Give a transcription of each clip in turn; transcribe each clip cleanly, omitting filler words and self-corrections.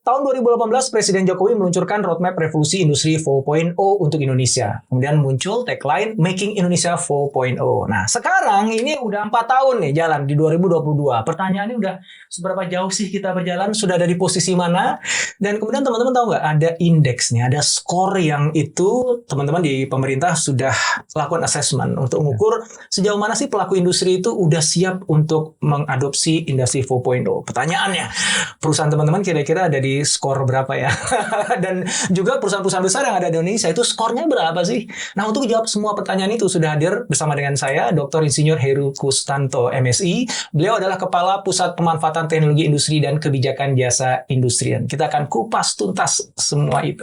Tahun 2018 Presiden Jokowi meluncurkan roadmap revolusi industri 4.0 untuk Indonesia. Kemudian muncul tagline Making Indonesia 4.0. Nah, sekarang ini udah 4 tahun nih jalan di 2022. Pertanyaannya udah seberapa jauh sih kita berjalan? Sudah ada di posisi mana? Dan kemudian teman-teman tahu nggak ada indeksnya, ada skor yang itu teman-teman di pemerintah sudah lakukan assessment untuk mengukur sejauh mana sih pelaku industri itu udah siap untuk mengadopsi industri 4.0. Pertanyaannya, perusahaan teman-teman kira-kira ada di skor berapa ya? Dan juga perusahaan-perusahaan besar yang ada di Indonesia itu skornya berapa sih? Nah, untuk jawab semua pertanyaan itu sudah hadir bersama dengan saya Dr. Insinyur Heru Kustanto MSI. Beliau adalah Kepala Pusat Pemanfaatan Teknologi Industri dan Kebijakan Jasa Industrian. Kita akan kupas tuntas semua itu.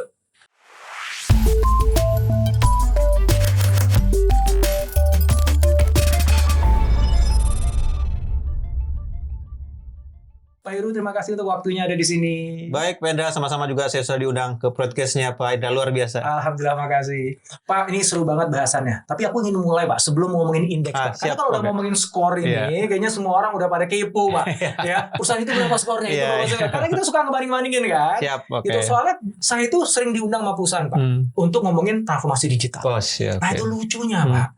Pak Heru, terima kasih untuk waktunya ada di sini. Baik, Pak Indra, sama-sama juga saya sudah diundang ke podcast-nya Pak Indra, luar biasa. Alhamdulillah, makasih. Pak, ini seru banget bahasannya. Tapi aku ingin mulai, Pak, sebelum ngomongin indeks, Pak. Karena kalau udah ngomongin skor ini, kayaknya semua orang udah pada kepo, Pak. Ya, perusahaan itu berapa skornya? Karena kita suka ngebanding-bandingin, kan? Siap, oke. Gitu, soalnya saya itu sering diundang sama perusahaan, Pak, untuk ngomongin transformasi digital. Oh, siap. Nah, itu lucunya, Pak.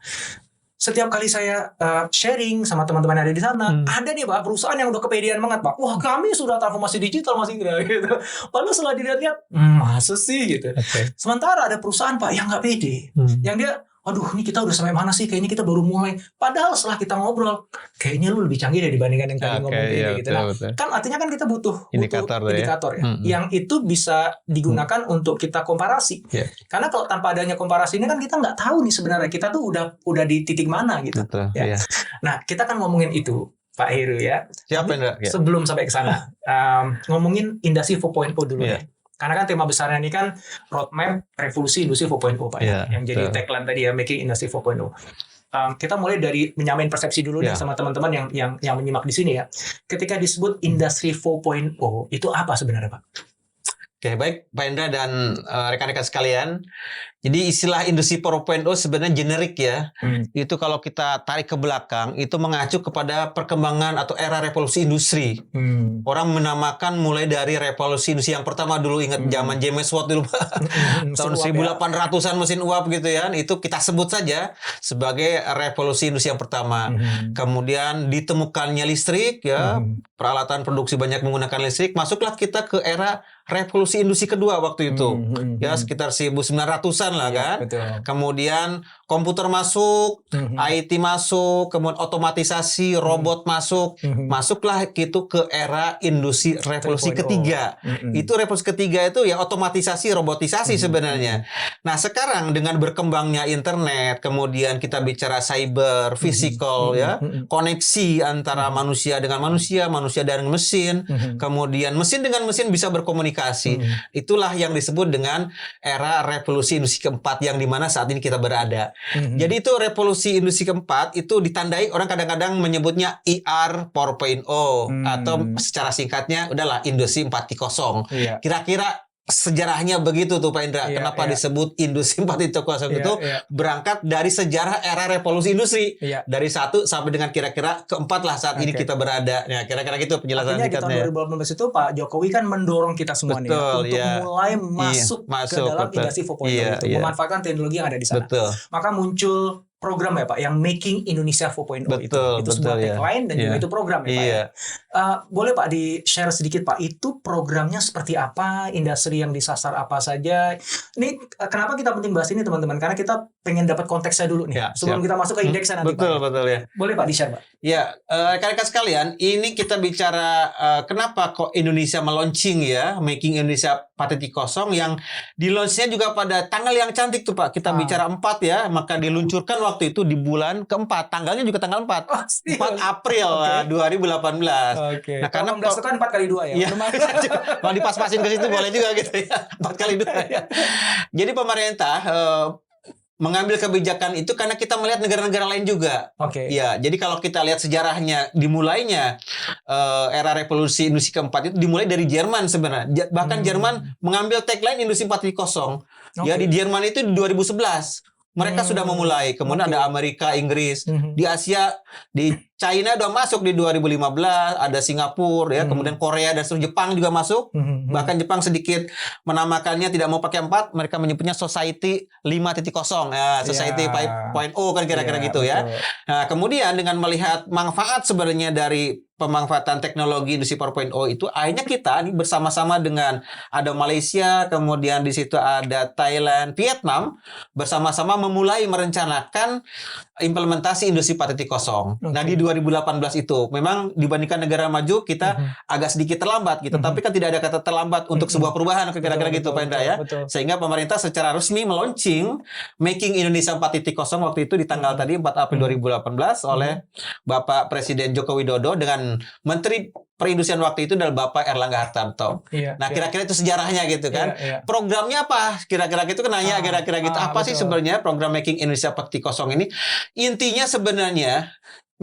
Setiap kali saya sharing sama teman-teman yang ada di sana, ada nih Pak perusahaan yang udah kepedean banget Pak. Wah, kami sudah transformasi digital Mas Indra gitu. Padahal setelah dilihat-lihat, masa sih gitu. Sementara ada perusahaan Pak yang nggak pede, yang dia, aduh ini kita udah sampai mana sih? Kayaknya kita baru mulai. Padahal setelah kita ngobrol, kayaknya lu lebih canggih deh dibandingkan yang tadi ngomong gitu. Nah, kan artinya kan kita butuh indikator ya. Yang itu bisa digunakan untuk kita komparasi. Karena kalau tanpa adanya komparasi ini kan kita nggak tahu nih sebenarnya kita tuh udah di titik mana gitu. Nah, kita kan ngomongin itu Pak Heru ya. Siapa sebelum sampai ke sana, ngomongin industri 4.0 dulu ya. Karena kan tema besarnya ini kan roadmap revolusi industri 4.0 Pak yang jadi tagline tadi ya, Making Industry 4.0. Kita mulai dari menyamain persepsi dulu nih sama teman-teman yang menyimak di sini ya. Ketika disebut industri 4.0 itu apa sebenarnya Pak? Oke, baik Pak Indra dan rekan-rekan sekalian. Jadi istilah industri 4.0 sebenarnya generik ya. Itu kalau kita tarik ke belakang itu mengacu kepada perkembangan atau era revolusi industri. Orang menamakan mulai dari revolusi industri yang pertama dulu, ingat zaman James Watt dulu Pak. Tahun 1800-an mesin uap gitu ya. Itu kita sebut saja sebagai revolusi industri yang pertama. Kemudian ditemukannya listrik ya, peralatan produksi banyak menggunakan listrik, masuklah kita ke era revolusi industri kedua waktu itu. Ya sekitar 1900-an lah kan. Kemudian komputer masuk, IT masuk, kemudian otomatisasi, robot masuk. Masuklah gitu ke era industri revolusi ketiga. Itu revolusi ketiga itu ya otomatisasi, robotisasi sebenarnya. Nah, sekarang dengan berkembangnya internet, kemudian kita bicara cyber, physical ya, koneksi antara manusia dengan manusia, manusia dengan mesin, kemudian mesin dengan mesin bisa berkomunikasi. Itulah yang disebut dengan era revolusi industri keempat yang dimana saat ini kita berada. Jadi itu revolusi industri keempat itu ditandai orang kadang-kadang menyebutnya ER 4.0 atau secara singkatnya udahlah industri 4.0. Kira-kira sejarahnya begitu tuh Pak Indra. Kenapa disebut industri 4.0 itu berangkat dari sejarah era revolusi industri. Dari 1 sampai dengan kira-kira keempat lah saat ini kita berada. Ya, kira-kira gitu penjelasan Artinya singkatnya. di tahun 2018 itu Pak Jokowi kan mendorong kita semua nih untuk mulai masuk ke dalam industri 4.0 itu, memanfaatkan teknologi yang ada di sana. Maka muncul program ya Pak yang Making Indonesia 4.0 itu sebuah tagline dan juga itu program ya Pak ya. Boleh Pak di-share sedikit Pak, itu programnya seperti apa, industri yang disasar apa saja. Ini kenapa kita penting bahas ini teman-teman, karena kita pengen dapat konteksnya dulu nih sebelum kita masuk ke indeksnya nanti Pak. Boleh Pak di-share Pak? Ya, rekan-rekan sekalian, ini kita bicara kenapa kok Indonesia meluncing ya, Making Indonesia 4.0 yang di-launch-nya juga pada tanggal yang cantik tuh Pak. Kita bicara 4 ya, maka diluncurkan waktu itu di bulan keempat, tanggalnya juga tanggal 4. 4 April 2018. Nah, karena itu kan 4 kali 2 ya. Kalau dipas-pasin ke situ boleh juga gitu ya. 4 kali 2 ya. Jadi pemerintah mengambil kebijakan itu karena kita melihat negara-negara lain juga. Ya, jadi kalau kita lihat sejarahnya dimulainya era revolusi industri keempat itu dimulai dari Jerman sebenarnya. Bahkan Jerman mengambil tagline industri 4.0. Ya, di Jerman itu di 2011. Mereka sudah memulai. Kemudian ada Amerika, Inggris. Di Asia, di China udah masuk di 2015, ada Singapura ya, kemudian Korea dan seluruh Jepang juga masuk. Bahkan Jepang sedikit menamakannya tidak mau pakai 4, mereka menyebutnya Society 5.0. Ya, Society 5.0 kan kira-kira gitu ya. Nah, kemudian dengan melihat manfaat sebenarnya dari pemanfaatan teknologi industri 4.0 itu, akhirnya kita nih bersama-sama dengan ada Malaysia, kemudian di situ ada Thailand, Vietnam, bersama-sama memulai merencanakan implementasi industri 4.0. Nah, di 2018 itu memang dibandingkan negara maju kita agak sedikit terlambat gitu, tapi kan tidak ada kata terlambat untuk sebuah perubahan kira-kira gitu Pak Indra ya. Sehingga pemerintah secara resmi meluncing Making Indonesia 4.0 waktu itu di tanggal tadi 4 April 2018 oleh Bapak Presiden Joko Widodo dengan Menteri Perindustrian waktu itu adalah Bapak Erlangga Hartarto. Nah, kira-kira itu sejarahnya gitu kan. Programnya apa? Kira-kira gitu kan nanya kira-kira gitu. Apa sih sebenarnya program Making Indonesia 4.0 ini? Intinya sebenarnya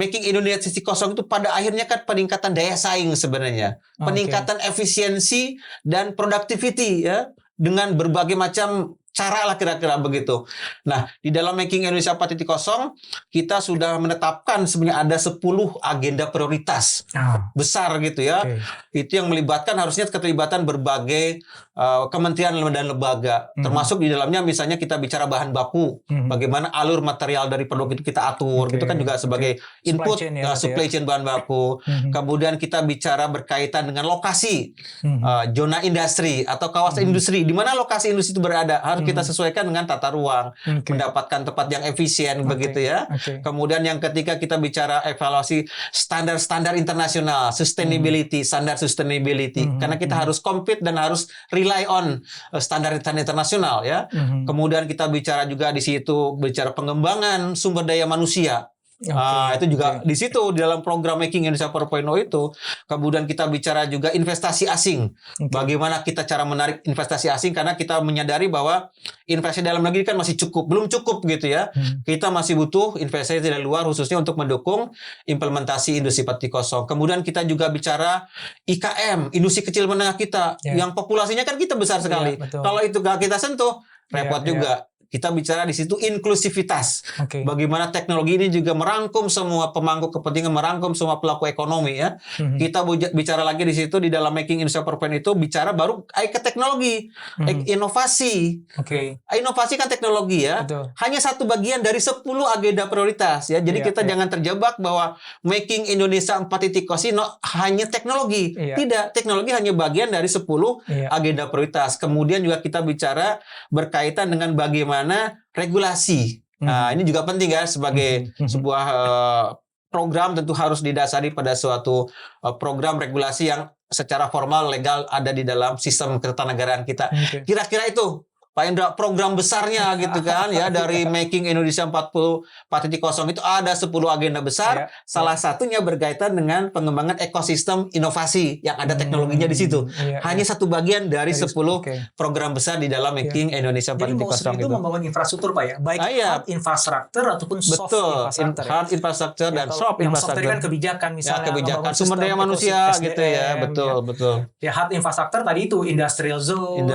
Making Indonesia 4.0 itu pada akhirnya kan peningkatan daya saing sebenarnya. Peningkatan efisiensi dan productivity ya dengan berbagai macam cara lah kira-kira begitu. Nah, di dalam Making Indonesia 4.0 kita sudah menetapkan sebenarnya ada 10 agenda prioritas besar gitu ya. Itu yang melibatkan harusnya keterlibatan berbagai kementerian dan lembaga. Termasuk di dalamnya misalnya kita bicara bahan baku, bagaimana alur material dari produk itu kita atur. Itu kan juga sebagai input supply chain bahan baku. Kemudian kita bicara berkaitan dengan lokasi, zona industri atau kawasan industri, di mana lokasi industri itu berada. Harus kita sesuaikan dengan tata ruang, mendapatkan tempat yang efisien begitu ya. Kemudian yang ketiga kita bicara evaluasi standar-standar internasional, sustainability, standar sustainability. Karena kita harus compete dan harus rely on standar internasional ya. Kemudian kita bicara juga di situ bicara pengembangan sumber daya manusia. Itu juga di situ di dalam program Making Indonesia 4.0 itu. Kemudian kita bicara juga investasi asing. Bagaimana kita cara menarik investasi asing karena kita menyadari bahwa investasi dalam negeri kan masih belum cukup gitu ya. Kita masih butuh investasi dari luar khususnya untuk mendukung implementasi industri 4.0. Kemudian kita juga bicara IKM, industri kecil menengah kita yang populasinya kan kita besar sekali. Kalau itu gak kita sentuh, repot juga. Kita bicara di situ inklusivitas. Bagaimana teknologi ini juga merangkum semua pemangku kepentingan, merangkum semua pelaku ekonomi ya. Kita bicara lagi di situ di dalam Making Indonesia 4.0 itu bicara baru ke teknologi, inovasi. Inovasi kan teknologi ya. Hanya satu bagian dari 10 agenda prioritas ya. Jadi kita jangan terjebak bahwa Making Indonesia 4.0 hanya teknologi. Tidak, teknologi hanya bagian dari 10 agenda prioritas. Kemudian juga kita bicara berkaitan dengan bagaimana regulasi. Nah, ini juga penting ya sebagai sebuah program tentu harus didasari pada suatu program regulasi yang secara formal legal ada di dalam sistem ketatanegaraan kita. Kira-kira itu Pak Indra program besarnya gitu kan ya dari Making Indonesia 4.0 itu ada 10 agenda besar. Salah satunya berkaitan dengan pengembangan ekosistem inovasi yang ada teknologinya di situ. Hanya satu bagian dari 10 program besar di dalam Making Indonesia 4.0 itu membangun infrastruktur Pak ya, baik hard infrastructure ataupun soft infrastructure. Hard infrastructure dan soft infrastructure. Kan kebijakan misalnya kebijakan sumber daya manusia gitu ya, betul. Ya hard infrastructure tadi itu industrial zone,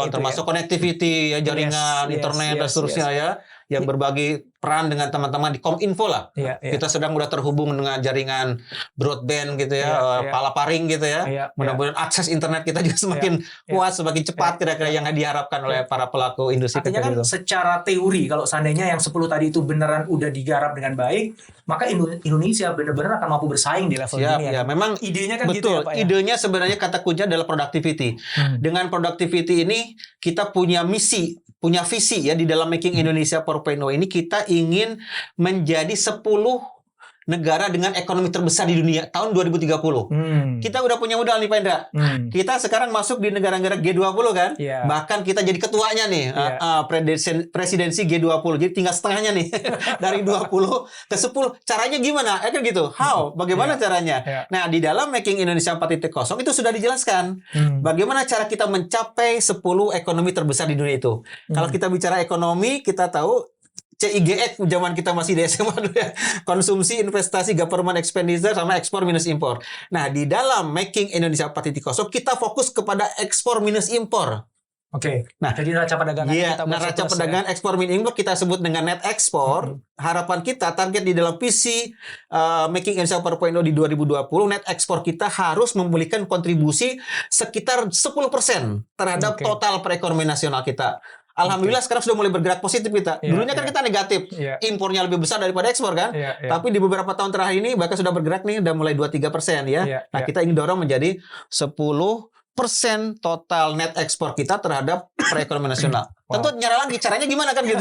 termasuk connectivity ya, jaringan internet dan seterusnya ya, yang berbagi peran dengan teman-teman di Kominfo lah. Kita sedang udah terhubung dengan jaringan broadband gitu ya, palaparing gitu ya. Mudah-mudahan akses internet kita juga semakin kuat, semakin cepat kira-kira yang diharapkan oleh para pelaku industri. Artinya kan secara teori kalau seandainya yang 10 tadi itu beneran udah digarap dengan baik, maka Indonesia benar-benar akan mampu bersaing di level dunia. Ya, memang idenya kan betul. Gitu ya, Pak, idenya sebenarnya kata kunci adalah productivity. Dengan productivity ini kita punya misi, punya visi ya di dalam Making Indonesia 4.0 ini kita ingin menjadi 10 negara dengan ekonomi terbesar di dunia tahun 2030. Kita udah punya modal nih Pak Indra. Kita sekarang masuk di negara-negara G20 kan. Bahkan kita jadi ketuanya nih. Presidensi G20. Jadi tinggal setengahnya nih. Dari 20 ke 10. Caranya gimana? Kan gitu. How? Bagaimana caranya? Nah, di dalam Making Indonesia 4.0 itu sudah dijelaskan. Bagaimana cara kita mencapai 10 ekonomi terbesar di dunia itu. Kalau kita bicara ekonomi, kita tahu CIGX zaman kita masih di SMA dulu ya. Konsumsi, investasi, government expenditure, sama ekspor minus impor. Nah, di dalam Making Indonesia 4.0 kita fokus kepada ekspor minus impor. Oke. Nah, Jadi neraca perdagangan iya, kita buat neraca surplus perdagangan ekspor minimum import kita sebut dengan net ekspor. Harapan kita target di dalam visi Making Indonesia 4.0 di 2020 net ekspor kita harus memulihkan kontribusi sekitar 10% terhadap Oke. total perekonomian nasional kita. Alhamdulillah sekarang sudah mulai bergerak positif kita. Iya, Dulunya kan iya. kita negatif. Iya. Impornya lebih besar daripada ekspor kan. Iya, iya. Tapi di beberapa tahun terakhir ini bahkan sudah bergerak nih udah mulai 2-3% ya. Iya, Nah, iya. kita ingin dorong menjadi 10% total net ekspor kita terhadap perekonomian nasional. Wow. Tentu nyara lagi caranya gimana kan gitu.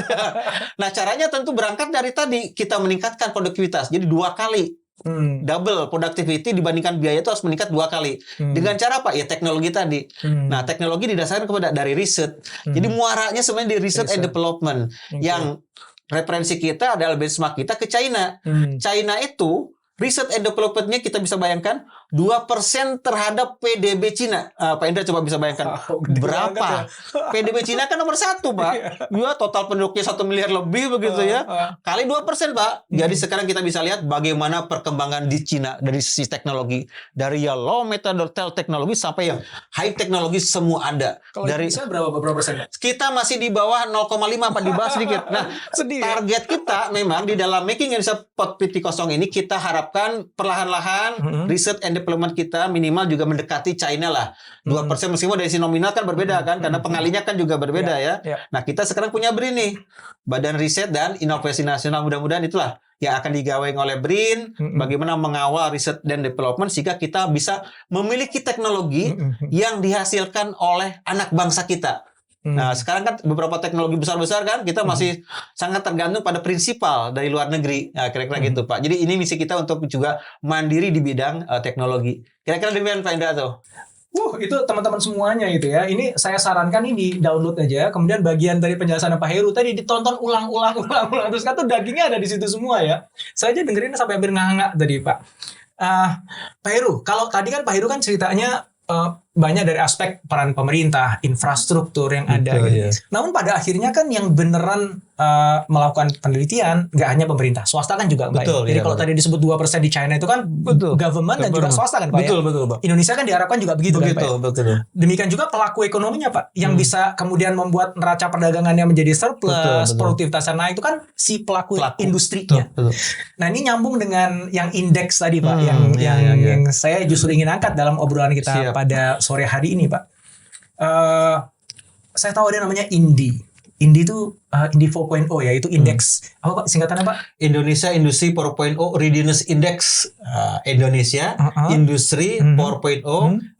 Nah, caranya tentu berangkat dari tadi kita meningkatkan produktivitas. Jadi 2 kali double productivity dibandingkan biaya itu harus meningkat 2 kali. Dengan cara apa? Ya teknologi tadi. Nah, teknologi didasarkan kepada dari riset. Jadi muaranya sebenarnya di research and development. Yang referensi kita adalah benchmark kita ke China. China itu research and development-nya kita bisa bayangkan 2% terhadap PDB Cina. Pak Indra coba bisa bayangkan berapa? PDB Cina kan nomor 1, Pak. Ya, total penduduknya 1 miliar lebih begitu ya. Kali 2%, Pak. Jadi sekarang kita bisa lihat bagaimana perkembangan di Cina dari sisi teknologi. Dari ya low metadata teknologi sampai yang high teknologi semua ada. Kalau Dari Indonesia berapa persen, Pak? kita masih di bawah 0,5 Pak, di bawah sedikit. Nah, Sedih, ya? target kita memang di dalam Making Indonesia 4.0 ini kita harapkan perlahan-lahan riset and development kita minimal juga mendekati China lah. 2% meskipun dari sisi nominal kan berbeda kan karena pengalinya kan juga berbeda ya. Nah, kita sekarang punya BRIN nih. Badan Riset dan Inovasi Nasional, mudah-mudahan itulah yang akan digawain oleh BRIN, bagaimana mengawal riset dan development sehingga kita bisa memiliki teknologi yang dihasilkan oleh anak bangsa kita. Nah, sekarang kan beberapa teknologi besar-besar kan kita masih sangat tergantung pada prinsipal dari luar negeri. Nah, kira-kira gitu, Pak. Jadi ini misi kita untuk juga mandiri di bidang teknologi. Kira-kira demikian, Pak Indra tuh. Itu teman-teman semuanya itu ya. Ini saya sarankan ini di-download aja. Kemudian bagian dari penjelasan Pak Heru tadi ditonton ulang-ulang. Terus kan tuh dagingnya ada di situ semua ya. Saya aja dengerin sampai hampir nganga tadi, Pak. Pak Heru, kalau tadi kan Pak Heru kan ceritanya banyak dari aspek peran pemerintah, infrastruktur yang ada. Betul, gitu. ya. Namun pada akhirnya kan yang beneran melakukan penelitian nggak hanya pemerintah, swasta kan juga. Pak, Betul, ya? Jadi iya, kalau betul. tadi disebut 2% di China itu kan government dan juga swasta kan, Pak. Betul, ya? betul, Pak. Indonesia kan diharapkan juga begitu kan, Pak. Ya? Betul. Demikian juga pelaku ekonominya, Pak, yang bisa kemudian membuat neraca perdagangannya menjadi surplus, Betul. produktivitasnya naik itu kan si pelaku industrinya. Betul. Nah, ini nyambung dengan yang indeks tadi, Pak, Iya. yang saya justru ingin angkat dalam obrolan kita pada sore hari ini, Pak. Saya tahu ada namanya INDI. INDI itu INDI 4.0 ya, itu indeks apa Pak singkatannya, Pak? Indonesia Industri 4.0 Readiness Index. Indonesia Industri 4.0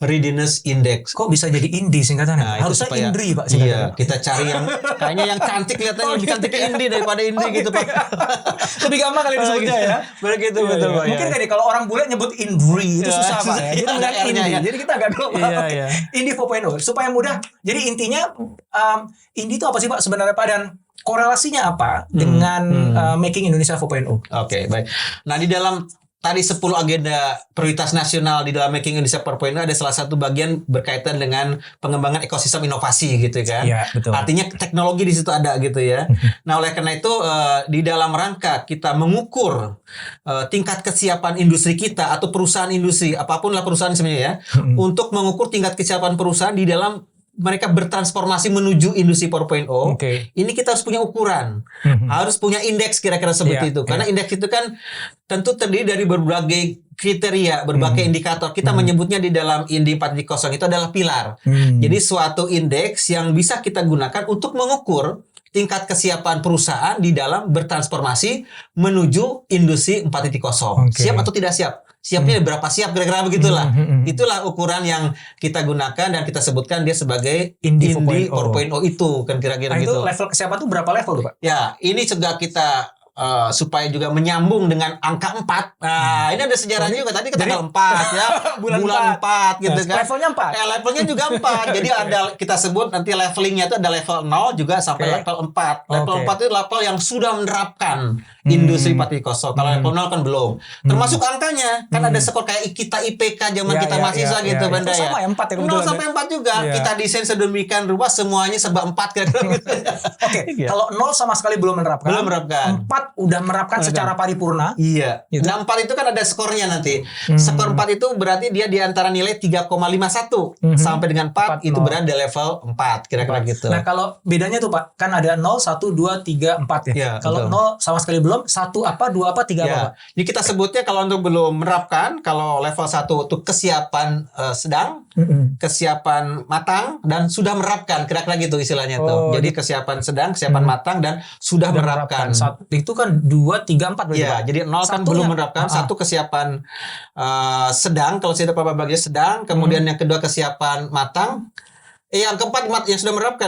Readiness Index. Kok bisa jadi INDI singkatannya? Nah, harusnya supaya, INDRI, Pak, singkatannya. Iya, kita cari yang kayaknya yang cantik, kelihatannya lebih cantik INDI daripada INDI gitu, Pak. Lebih gampang kali disebutnya ya. Begitu, Iya, betul, iya. Pak. Mungkin kan kalau orang bule nyebut INDRI itu Iya, susah, Pak. susah, Ya. Jadi ada dengan R-nya, INDI. ya. Jadi kita agak lupa. Iya. INDI 4.0 supaya mudah. Jadi intinya INDI itu apa sih, Pak, sebenarnya, Pak, dan korelasinya apa dengan Making Indonesia 4.0? Oke, baik. Nah, di dalam tadi 10 agenda prioritas nasional di dalam Making Indonesia 4.0 ada salah satu bagian berkaitan dengan pengembangan ekosistem inovasi gitu kan. Iya, betul. Artinya teknologi di situ ada gitu ya. Nah, oleh karena itu di dalam rangka kita mengukur tingkat kesiapan industri kita atau perusahaan industri, apapun lah perusahaan sebenarnya ya, untuk mengukur tingkat kesiapan perusahaan di dalam mereka bertransformasi menuju industri 4.0. Ini kita harus punya ukuran. Harus punya indeks kira-kira seperti itu. Karena indeks itu kan tentu terdiri dari berbagai kriteria, berbagai indikator. Kita menyebutnya di dalam INDI 4.0 itu adalah pilar. Jadi suatu indeks yang bisa kita gunakan untuk mengukur tingkat kesiapan perusahaan di dalam bertransformasi menuju industri 4.0. Siap atau tidak siap? Siapnya berapa siap, kira-kira begitulah. Itulah ukuran yang kita gunakan dan kita sebutkan dia sebagai INDI 4.0 itu kan kira-kira gitu. Itu level kesiapan itu berapa level tuh, Pak? Ya, ini juga kita supaya juga menyambung dengan angka 4. Nah, ini ada sejarahnya juga. Tadi ke tanggal 4 ya. bulan 4 gitu kan. Levelnya 4. Levelnya juga 4. Jadi ada kita sebut nanti levelingnya itu ada level 0 juga sampai level 4. Level 4 itu level yang sudah menerapkan industri 4.0. Kalau level 0 kan belum. Termasuk angkanya. Kan ada skor kayak kita IPK zaman kita mahasiswa gitu, Banda ya. Sama ya 4 ya 0 sampai 4 juga. Kita desain sedemikian rupa semuanya serba 4 kira-kira gitu. Oke, kalau 0 sama sekali belum menerapkan. 4 udah menerapkan secara paripurna. Iya. Gitu. Nah 4 itu kan ada skornya nanti. Skor 4 itu berarti dia di antara nilai 3,51 sampai dengan 4 itu 4,0. berada di level 4 kira-kira gitu. Nah kalau bedanya tuh Pak, kan ada 0, 1, 2, 3, 4 ya. Iya, Kalau betul. 0 sama sekali belum, 1 apa, 2 apa, 3 apa Ya, Pak? jadi kita sebutnya kalau untuk belum menerapkan, kalau level 1 itu kesiapan sedang, kesiapan matang, dan sudah menerapkan, kira-kira gitu istilahnya tuh. Jadi kesiapan sedang, kesiapan matang, dan sudah menerapkan. Itu kan 2, 3, 4 berarti Iya, Pak? jadi 0 kan Satunya- belum menerapkan, satu kesiapan sedang, kalau saya dapat bagian sedang, kemudian yang kedua kesiapan matang, yang keempat yang sudah menerapkan,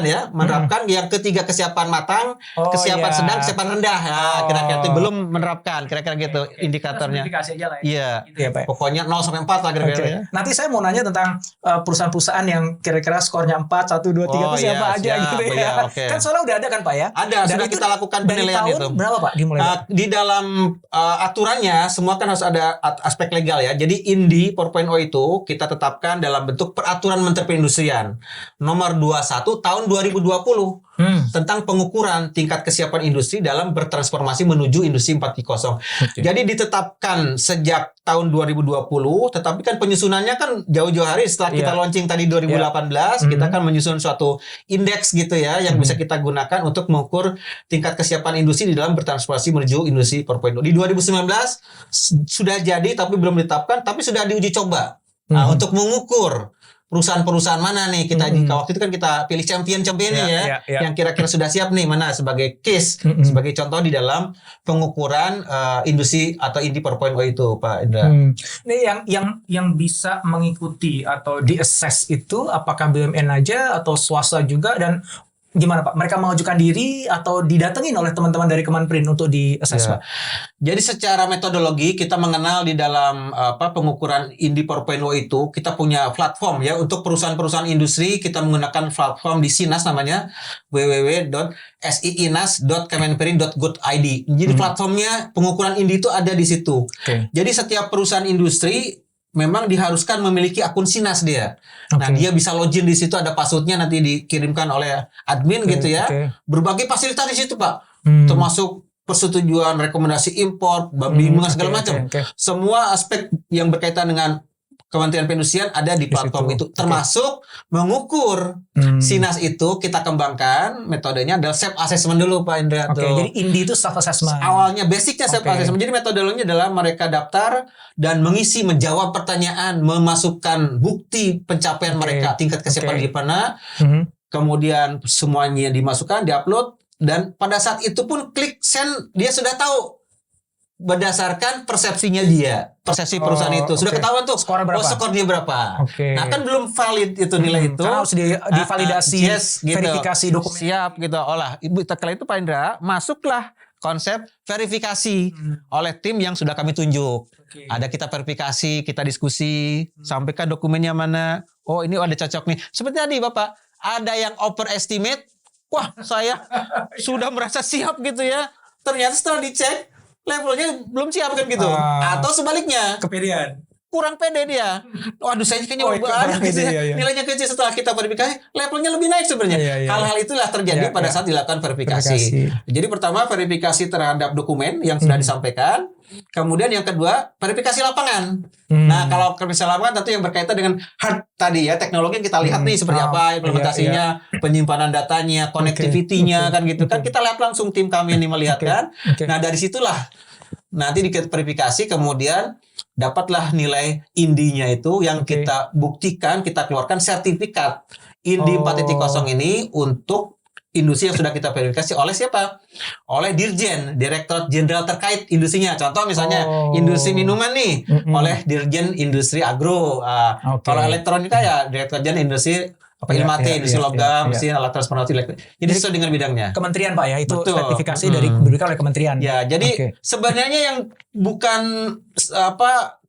yang ketiga kesiapan matang, kesiapan sedang, kesiapan rendah. Nah, kira-kira itu belum menerapkan, kira-kira gitu indikatornya. Verifikasi aja lah ya. Iya, Gitu ya, Pak. pokoknya 0 sampai 4 lah kira-kira. Oke. Nanti saya mau nanya tentang perusahaan-perusahaan yang kira-kira skornya 4, 1, 2, 3 Oh, itu siapa iya, aja siap, gitu ya. iya, oke. Kan soalnya udah ada kan Pak ya? Ada, Dan sudah itu kita lakukan dari penilaian tahun itu. berapa Pak dimulai? Pak? Di dalam aturannya semua kan harus ada aspek legal ya. Jadi INDI 4.0 itu kita tetapkan dalam bentuk peraturan Menteri Perindustrian nomor 21 tahun 2020 tentang pengukuran tingkat kesiapan industri dalam bertransformasi menuju industri 4.0. Jadi ditetapkan sejak tahun 2020, tetapi kan penyusunannya kan jauh-jauh hari setelah kita launching tadi 2018, kita kan menyusun suatu indeks gitu ya yang bisa kita gunakan untuk mengukur tingkat kesiapan industri di dalam bertransformasi menuju industri 4.0. Di 2019 sudah jadi tapi belum ditetapkan, tapi sudah diuji coba untuk mengukur perusahaan-perusahaan mana nih kita waktu itu kan kita pilih champion-championnya yang kira-kira sudah siap nih mana sebagai case sebagai contoh di dalam pengukuran industri atau INDI 4.0 itu Pak Indra. Ini yang bisa mengikuti atau di-assess itu apakah BUMN aja atau swasta juga, dan gimana Pak? Mereka mengajukan diri atau didatengin oleh teman-teman dari Kemenperin untuk di-assess Pak? Jadi secara metodologi kita mengenal di dalam pengukuran INDI 4.0 itu kita punya platform ya untuk perusahaan-perusahaan industri. Kita menggunakan platform di Sinas namanya www.siinas.kemenperin.go.id. Jadi platformnya pengukuran INDI itu ada di situ. Jadi setiap perusahaan industri memang diharuskan memiliki akun Sinas dia. Nah, dia bisa login di situ, ada passwordnya nanti dikirimkan oleh admin gitu ya. Berbagai fasilitas di situ Pak, termasuk persetujuan, rekomendasi impor, bimbingan segala macam. Semua aspek yang berkaitan dengan Kementerian Perindustrian ada di platform itu, termasuk mengukur Sinas itu kita kembangkan metodenya adalah self assessment dulu Pak Indra. Jadi INDI itu self assessment. Awalnya basicnya self assessment. Jadi metodologinya adalah mereka daftar dan mengisi, menjawab pertanyaan, memasukkan bukti pencapaian mereka, tingkat kesiapan di mana, kemudian semuanya dimasukkan, diupload, dan pada saat itu pun klik send dia sudah tahu. Berdasarkan persepsinya dia, persepsi perusahaan itu sudah ketahuan tuh skor berapa? Skornya berapa. Nah kan belum valid itu nilai itu. Karena harus divalidasi, gitu. verifikasi dokumen. Siap gitu. Olah, setelah itu Pak Indra masuklah konsep verifikasi oleh tim yang sudah kami tunjuk. Ada kita verifikasi, kita diskusi, sampaikan dokumennya mana. Oh ini ada cocok nih. Seperti tadi Bapak, ada yang overestimate. Wah saya sudah merasa siap gitu ya. Ternyata setelah dicek levelnya belum siap kan gitu. Atau sebaliknya. Kepedean. Kurang pede dia. Waduh saya kayaknya banyak gitu ya. Nilainya kecil setelah kita verifikasi. Levelnya lebih naik sebenarnya. Hal-hal itulah terjadi pada saat dilakukan verifikasi. Jadi pertama verifikasi terhadap dokumen yang sudah disampaikan. Kemudian yang kedua verifikasi lapangan. Nah kalau verifikasi lapangan tentu yang berkaitan dengan hard tadi ya. Teknologi yang kita lihat nih seperti apa implementasinya. Penyimpanan datanya, connectivity-nya kan gitu. Kan kita lihat langsung tim kami ini melihat kan. Nah dari situlah nanti diverifikasi kemudian dapatlah nilai INDI-nya itu yang kita buktikan, kita keluarkan sertifikat INDI 4.0 ini untuk industri yang sudah kita verifikasi oleh siapa? Oleh Dirjen, Direktorat Jenderal terkait industrinya. Contoh misalnya industri minuman nih, oleh Dirjen Industri Agro. Kalau elektronika ya Direktorat Jenderal Industri Ilmate, industri logam, mesin, alat transportasi elektrik. Jadi sesuai dengan bidangnya. Kementerian Pak ya, itu sertifikasi dari diberikan oleh kementerian. Ya, jadi sebenarnya yang bukan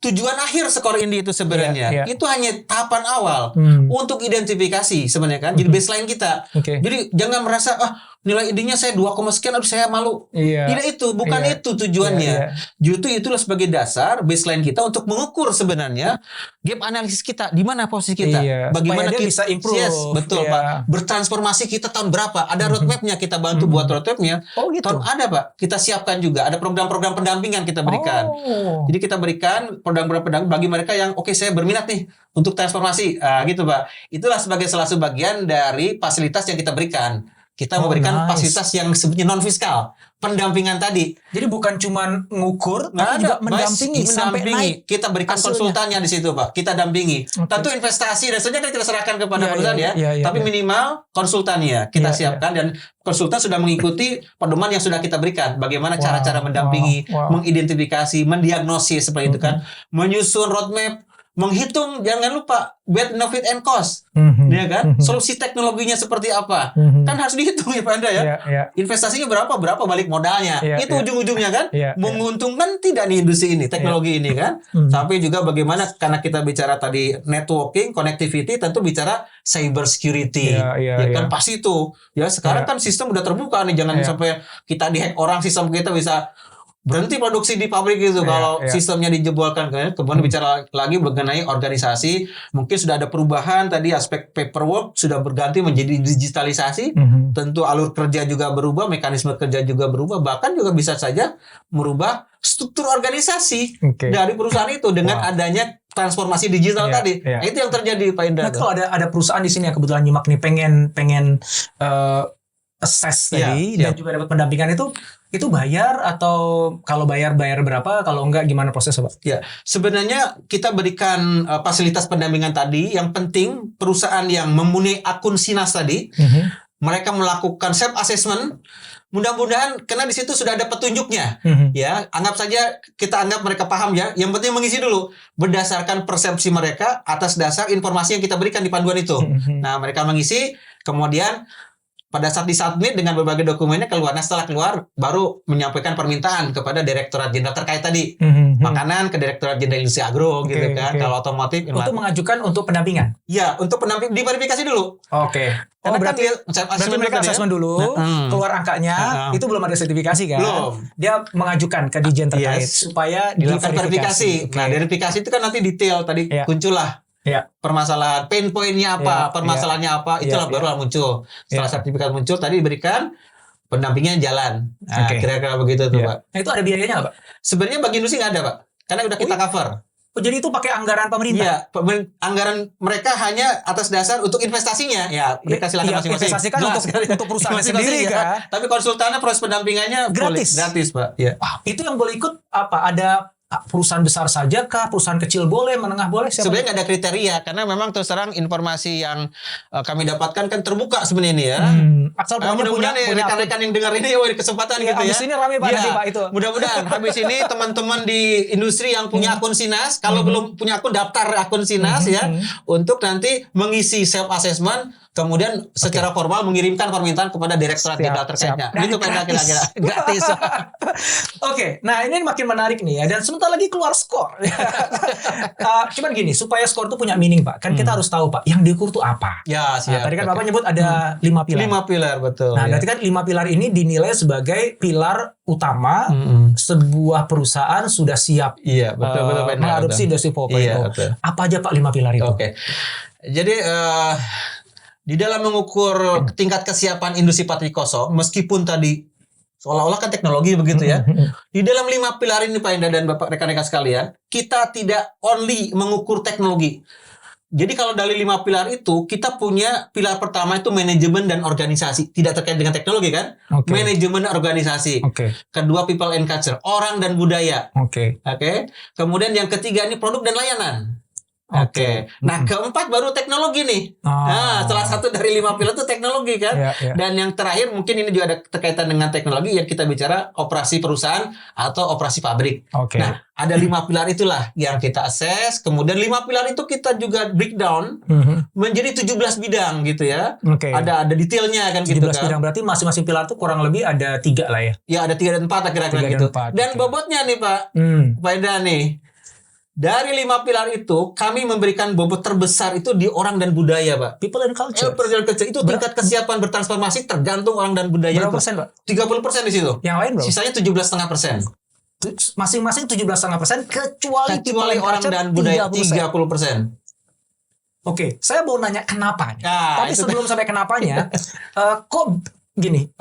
tujuan akhir skor INDI itu sebenarnya. Itu hanya tahapan awal untuk identifikasi sebenarnya kan. Jadi baseline kita. Jadi jangan merasa nilai ID-nya saya 2, sekian, aduh saya malu. Iya. Tidak itu, bukan Iya. itu tujuannya. Iya, Justru itulah sebagai dasar baseline kita untuk mengukur sebenarnya gap analisis kita, di mana posisi kita, Iya. bagaimana Supaya dia kita bisa improve. Yes, betul Iya. Pak. Bertransformasi kita tahun berapa? Ada roadmap-nya, kita bantu buat roadmap-nya. Oh gitu. Tahun ada Pak, kita siapkan juga. Ada program-program pendampingan kita berikan. Oh. Jadi kita berikan program-program pendamping bagi mereka yang oke, saya berminat nih untuk transformasi. Gitu Pak. Itulah sebagai salah satu bagian dari fasilitas yang kita berikan. Kita memberikan nice. fasilitas yang sebutnya non fiskal, pendampingan tadi. Jadi bukan cuma ngukur, Nggak tapi juga ada, mendampingi sampai naik. Kita berikan hasilnya. konsultannya di situ Pak. Kita dampingi. Oke. Tentu investasi dan sebagainya kita serahkan kepada Iya, perusahaan iya, ya. iya, Tapi iya. minimal konsultannya kita Iya, siapkan dan konsultan sudah mengikuti pedoman yang sudah kita berikan. Bagaimana cara-cara mendampingi, wow. mengidentifikasi, mendiagnosis seperti itu kan, menyusun roadmap, menghitung, jangan lupa benefit and cost, ya kan? Solusi teknologinya seperti apa? Kan harus dihitung ya Pak Andra ya. Iya, iya. Investasinya berapa balik modalnya. Iya, Itu iya. ujung-ujungnya kan Iya, menguntungkan tidak nih industri ini, teknologi ini kan. Sampai juga bagaimana karena kita bicara tadi networking, connectivity, tentu bicara cyber security. Iya, iya, Ya kan iya. pasti itu. Ya sekarang Iya. kan sistem udah terbuka nih, jangan Iya. sampai kita dihack orang, sistem kita bisa berhenti produksi di pabrik gitu Iya, kalau iya. sistemnya dijebolkan kan. Kemudian bicara lagi mengenai organisasi, mungkin sudah ada perubahan tadi, aspek paperwork sudah berganti menjadi digitalisasi. Tentu alur kerja juga berubah, mekanisme kerja juga berubah, bahkan juga bisa saja merubah struktur organisasi Oke. dari perusahaan itu dengan Wow. adanya transformasi digital Iya, tadi. iya. Nah, itu yang terjadi Pak Indra. Nah, kalau ada perusahaan di sini yang kebetulan nyimak nih pengen assess Iya, tadi iya. dan juga dapat pendampingan itu bayar atau kalau bayar berapa, kalau enggak gimana prosesnya Pak? Ya, sebenarnya kita berikan fasilitas pendampingan tadi. Yang penting perusahaan yang mempunyai akun Sinas tadi, mereka melakukan self assessment. Mudah-mudahan karena di situ sudah ada petunjuknya. Ya, anggap saja kita anggap mereka paham ya. Yang penting mengisi dulu berdasarkan persepsi mereka atas dasar informasi yang kita berikan di panduan itu. Nah, mereka mengisi, kemudian pada saat disubmit dengan berbagai dokumennya keluar. Nah, setelah keluar baru menyampaikan permintaan kepada Direktorat Jenderal terkait tadi. Makanan ke Direktorat Jenderal Industri Agro Oke, gitu kan. oke. Kalau otomotif Untuk mengajukan untuk pendampingan. ya, untuk pendamping diverifikasi dulu. Oke. Karena berarti kan mereka assessment dulu, keluar angkanya, itu belum ada sertifikasi kan? Belum. Dia mengajukan ke Dijen terkait Yes. supaya dilakukan diverifikasi. verifikasi. Nah, verifikasi itu kan nanti detail tadi Iya. muncullah Iya. permasalahan, pain point-nya apa, Iya, permasalahannya apa, iya, itulah iya. baru muncul. Setelah Iya. sertifikat muncul tadi diberikan pendampingnya jalan. Nah, Oke. kira-kira begitu tuh, Iya. Pak. Nah, itu ada biayanya nggak Pak? Sebenarnya bagi industri nggak ada, Pak. Karena udah kita cover. Oh, jadi itu pakai anggaran pemerintah? Iya, anggaran mereka hanya atas dasar untuk investasinya. Ya, mereka silakan Iya, masing-masing. investasi kan Jelas untuk perusahaan Masing-masing sendiri ya. kan? Tapi konsultannya proses pendampingannya Gratis? Gratis, Pak. Iya. Wah, itu yang boleh ikut apa? Ada perusahaan besar saja kah? Perusahaan kecil boleh? Menengah boleh? Siapa? Sebenarnya nggak ada kriteria karena memang terus terang informasi yang kami dapatkan kan terbuka sebenarnya ini ya. Asal pokoknya Mudah-mudahan nih punya rekan-rekan yang dengar ini wah, kesempatan Iya, gitu ya. habis ini rame Pak Iya. nanti Pak itu. Mudah-mudahan habis ini teman-teman di industri yang punya akun Sinas, kalau belum punya akun daftar akun Sinas ya, untuk nanti mengisi self assessment, kemudian secara formal mengirimkan permintaan kepada Direktorat Siap, Jenderal terkaitnya. siap. Dan Itu Pak gratis. kira-kira gratis. Oke, nah ini makin menarik nih ya, dan sebentar lagi keluar skor. Cuman gini, supaya skor itu punya meaning Pak, kan kita harus tahu Pak, yang diukur itu apa. Ya, Nah, siap. tadi kan Bapak nyebut ada 5 pilar. 5 pilar betul. Nah, ya. berarti kan 5 pilar ini dinilai sebagai pilar utama sebuah perusahaan sudah siap Iya, betul Pak Indra, mengadopsi betul. Industri 4.0. Iya, betul. Apa aja Pak 5 pilar itu? Oke. Jadi di dalam mengukur tingkat kesiapan industri 4.0 meskipun tadi seolah-olah kan teknologi begitu ya. Di dalam 5 pilar ini Pak Indra dan Bapak rekan-rekan sekalian, kita tidak only mengukur teknologi. Jadi kalau dari 5 pilar itu kita punya pilar pertama itu manajemen dan organisasi, tidak terkait dengan teknologi kan? Oke. Manajemen dan organisasi. Oke. Kedua people and culture, orang dan budaya. Oke. Oke. Kemudian yang ketiga ini produk dan layanan. Oke. Nah, keempat baru teknologi nih. Nah, salah satu dari 5 pilar itu teknologi kan. Iya, iya. Dan yang terakhir mungkin ini juga ada terkaitan dengan teknologi yang kita bicara operasi perusahaan atau operasi pabrik. Oke. Nah, ada 5 pilar itulah yang kita assess. Kemudian 5 pilar itu kita juga breakdown menjadi 17 bidang gitu ya. Oke. Ada detailnya kan 17 gitu kan. bidang, berarti masing-masing pilar itu kurang lebih ada 3 lah ya. Ya ada 3 dan 4 kira-kira 3 dan gitu. 4, Dan oke. bobotnya nih Pak, Pak Indra nih. Dari 5 pilar itu, kami memberikan bobot terbesar itu di orang dan budaya, Pak. People and culture. Itu tingkat kesiapan bertransformasi tergantung orang dan budaya. Berapa itu. persen, Pak? 30% di situ. Yang lain berapa? Sisanya 17,5%. Masing-masing 17,5%, kecuali Orang dan budaya 30%. Oke, saya mau nanya kenapa. Nah, Tapi sebelum sampai kenapanya, kok gini,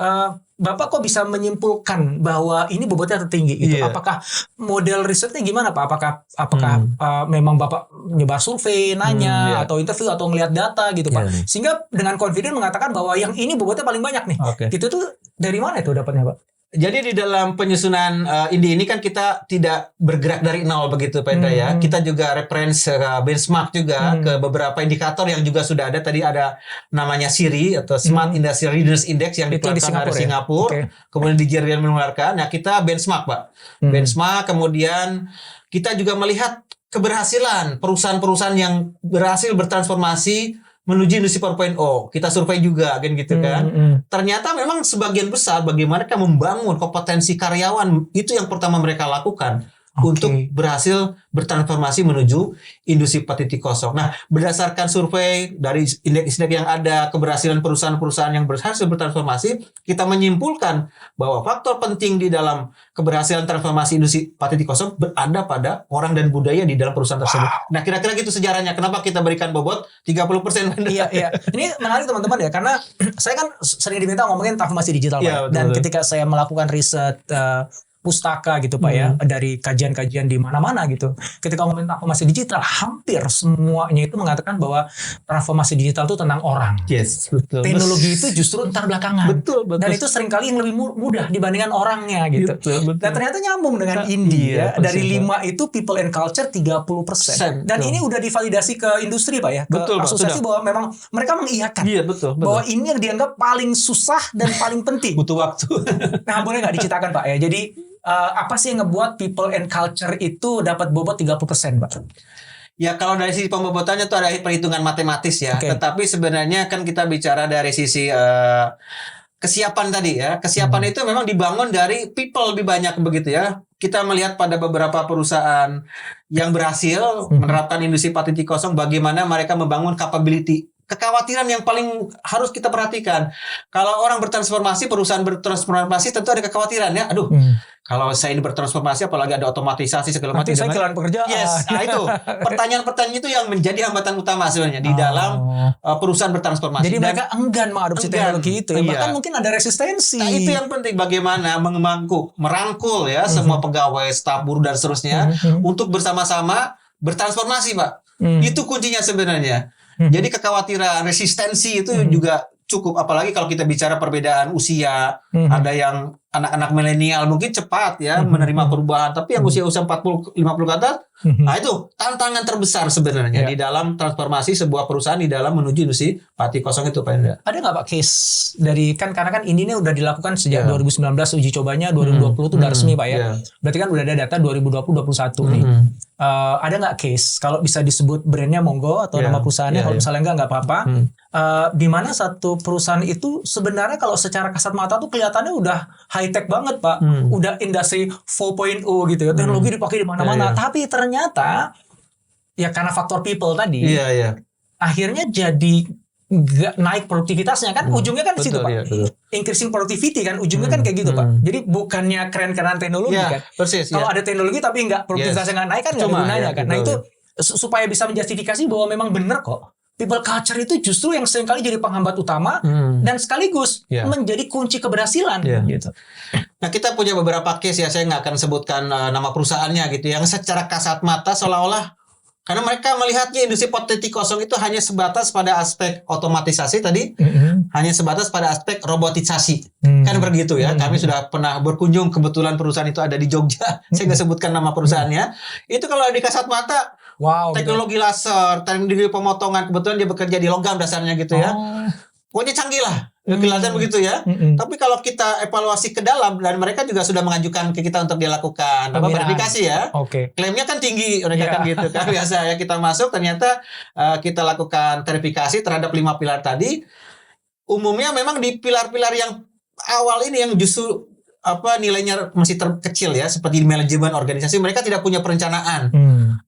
Bapak kok bisa menyimpulkan bahwa ini bobotnya tertinggi gitu? Iya. Apakah model risetnya gimana, Pak? Apakah memang Bapak nyebar survei, nanya, atau interview, atau ngelihat data gitu, Pak? Sehingga dengan confident mengatakan bahwa yang ini bobotnya paling banyak nih. Oke. Itu tuh dari mana itu dapatnya, Pak? Jadi di dalam penyusunan INDI ini kan kita tidak bergerak dari nol begitu, Pak Indra ya. Kita juga reference benchmark juga ke beberapa indikator yang juga sudah ada. Tadi ada namanya SIRI atau Smart Industrial Readiness Index yang Itu di dikeluarkan dari Singapura. Okay. Kemudian di Jerman mengeluarkan. Nah, kita benchmark, Pak. Benchmark, kemudian kita juga melihat keberhasilan perusahaan-perusahaan yang berhasil bertransformasi menuju industri 4.0. Kita survei juga kan gitu kan. Ternyata memang sebagian besar bagaimana mereka membangun kompetensi karyawan itu yang pertama mereka lakukan untuk berhasil bertransformasi menuju industri 4.0. Nah, berdasarkan survei dari indeks-indeks yang ada, keberhasilan perusahaan-perusahaan yang berhasil bertransformasi, kita menyimpulkan bahwa faktor penting di dalam keberhasilan transformasi industri 4.0 berada pada orang dan budaya di dalam perusahaan tersebut. Nah, kira-kira gitu sejarahnya. Kenapa kita berikan bobot 30%? Iya. Ini menarik teman-teman ya, karena saya kan sering diminta ngomongin transformasi digital, Pak. Dan ketika saya melakukan riset pustaka gitu, Pak ya, dari kajian-kajian di mana-mana gitu. Ketika ngomongin transformasi digital, hampir semuanya itu mengatakan bahwa transformasi digital itu tentang orang. Yes, betul. Teknologi itu justru entar belakangan. Betul. Dan itu seringkali yang lebih mudah dibandingkan orangnya gitu. Betul. Dan ternyata nyambung dengan Indi ya. Dari 5 itu people and culture 30%. Dan ini udah divalidasi ke industri, Pak ya. Ke asosiasi bahwa memang mereka mengiyakan. Iya, betul. Bahwa ini yang dianggap paling susah dan paling penting. Butuh waktu. Nah, boleh nggak diceritakan, Pak ya? Jadi apa sih yang ngebuat people and culture itu dapat bobot 30%, Pak? Ya, kalau dari sisi pembobotannya itu ada perhitungan matematis ya. Tetapi sebenarnya kan kita bicara dari sisi kesiapan tadi ya. Kesiapan itu memang dibangun dari people lebih banyak begitu ya. Kita melihat pada beberapa perusahaan yang berhasil menerapkan industri 4.0 bagaimana mereka membangun capability. Kekhawatiran yang paling harus kita perhatikan. Kalau orang bertransformasi, perusahaan bertransformasi tentu ada kekhawatiran ya. Aduh, kalau saya ini bertransformasi apalagi ada otomatisasi segala macam. Nanti saya kehilangan pekerjaan. Yes, nah itu. Pertanyaan-pertanyaan itu yang menjadi hambatan utama sebenarnya di dalam perusahaan bertransformasi. Jadi mereka enggan mengadopsi teknologi itu ya. Bahkan mungkin ada resistensi. Nah, itu yang penting bagaimana merangkul ya semua pegawai, staf, buruh dan seterusnya untuk bersama-sama bertransformasi, Pak. Itu kuncinya sebenarnya. Jadi kekhawatiran resistensi itu juga cukup, apalagi kalau kita bicara perbedaan usia. Ada yang anak-anak milenial mungkin cepat ya menerima perubahan, tapi yang usia-usia 40 50 ke atas, nah itu tantangan terbesar sebenarnya di dalam transformasi sebuah perusahaan di dalam menuju industri 4.0 itu, Pak Indra. Ada nggak, Pak, case dari karena kan ini udah dilakukan sejak 2019 uji cobanya, 2020 itu udah resmi, Pak ya. Berarti kan udah ada data 2020-2021 nih. Ada nggak case, kalau bisa disebut brandnya monggo atau nama perusahaannya, kalau misalnya nggak apa-apa, di mana satu perusahaan itu sebenarnya kalau secara kasat mata tuh kelihatannya udah high tech banget, Pak, udah industri 4.0 gitu ya, teknologi dipakai di mana-mana, tapi ternyata ya karena faktor people tadi, akhirnya jadi nggak naik produktivitasnya kan, ujungnya kan di situ, Pak. Increasing productivity kan, ujungnya kan kayak gitu, Pak. Jadi bukannya keren-keren teknologi kan. Persis, kalau ada teknologi tapi nggak produktivitasnya nggak naik kan nggak ada gunanya kan. Nah itu supaya bisa menjustifikasi bahwa memang benar kok. People culture itu justru yang seringkali jadi penghambat utama dan sekaligus menjadi kunci keberhasilan gitu. Nah, kita punya beberapa case ya, saya nggak akan sebutkan nama perusahaannya gitu, yang secara kasat mata seolah-olah karena mereka melihatnya industri 4.0 itu hanya sebatas pada aspek otomatisasi tadi, hanya sebatas pada aspek robotisasi. Kan begitu ya. Kami sudah pernah berkunjung, kebetulan perusahaan itu ada di Jogja. Saya nggak sebutkan nama perusahaannya. Itu kalau di kasat mata, teknologi laser, teknologi pemotongan, kebetulan dia bekerja di logam dasarnya gitu ya. Pokoknya canggih lah, kelihatan begitu ya. Tapi kalau kita evaluasi ke dalam, dan mereka juga sudah mengajukan ke kita untuk dilakukan verifikasi ya. Klaimnya kan tinggi, mereka kan gitu kan. Biasa ya, kita masuk ternyata kita lakukan verifikasi terhadap 5 pilar tadi. Umumnya memang di pilar-pilar yang awal ini yang justru nilainya masih terkecil ya, seperti manajemen organisasi, mereka tidak punya perencanaan.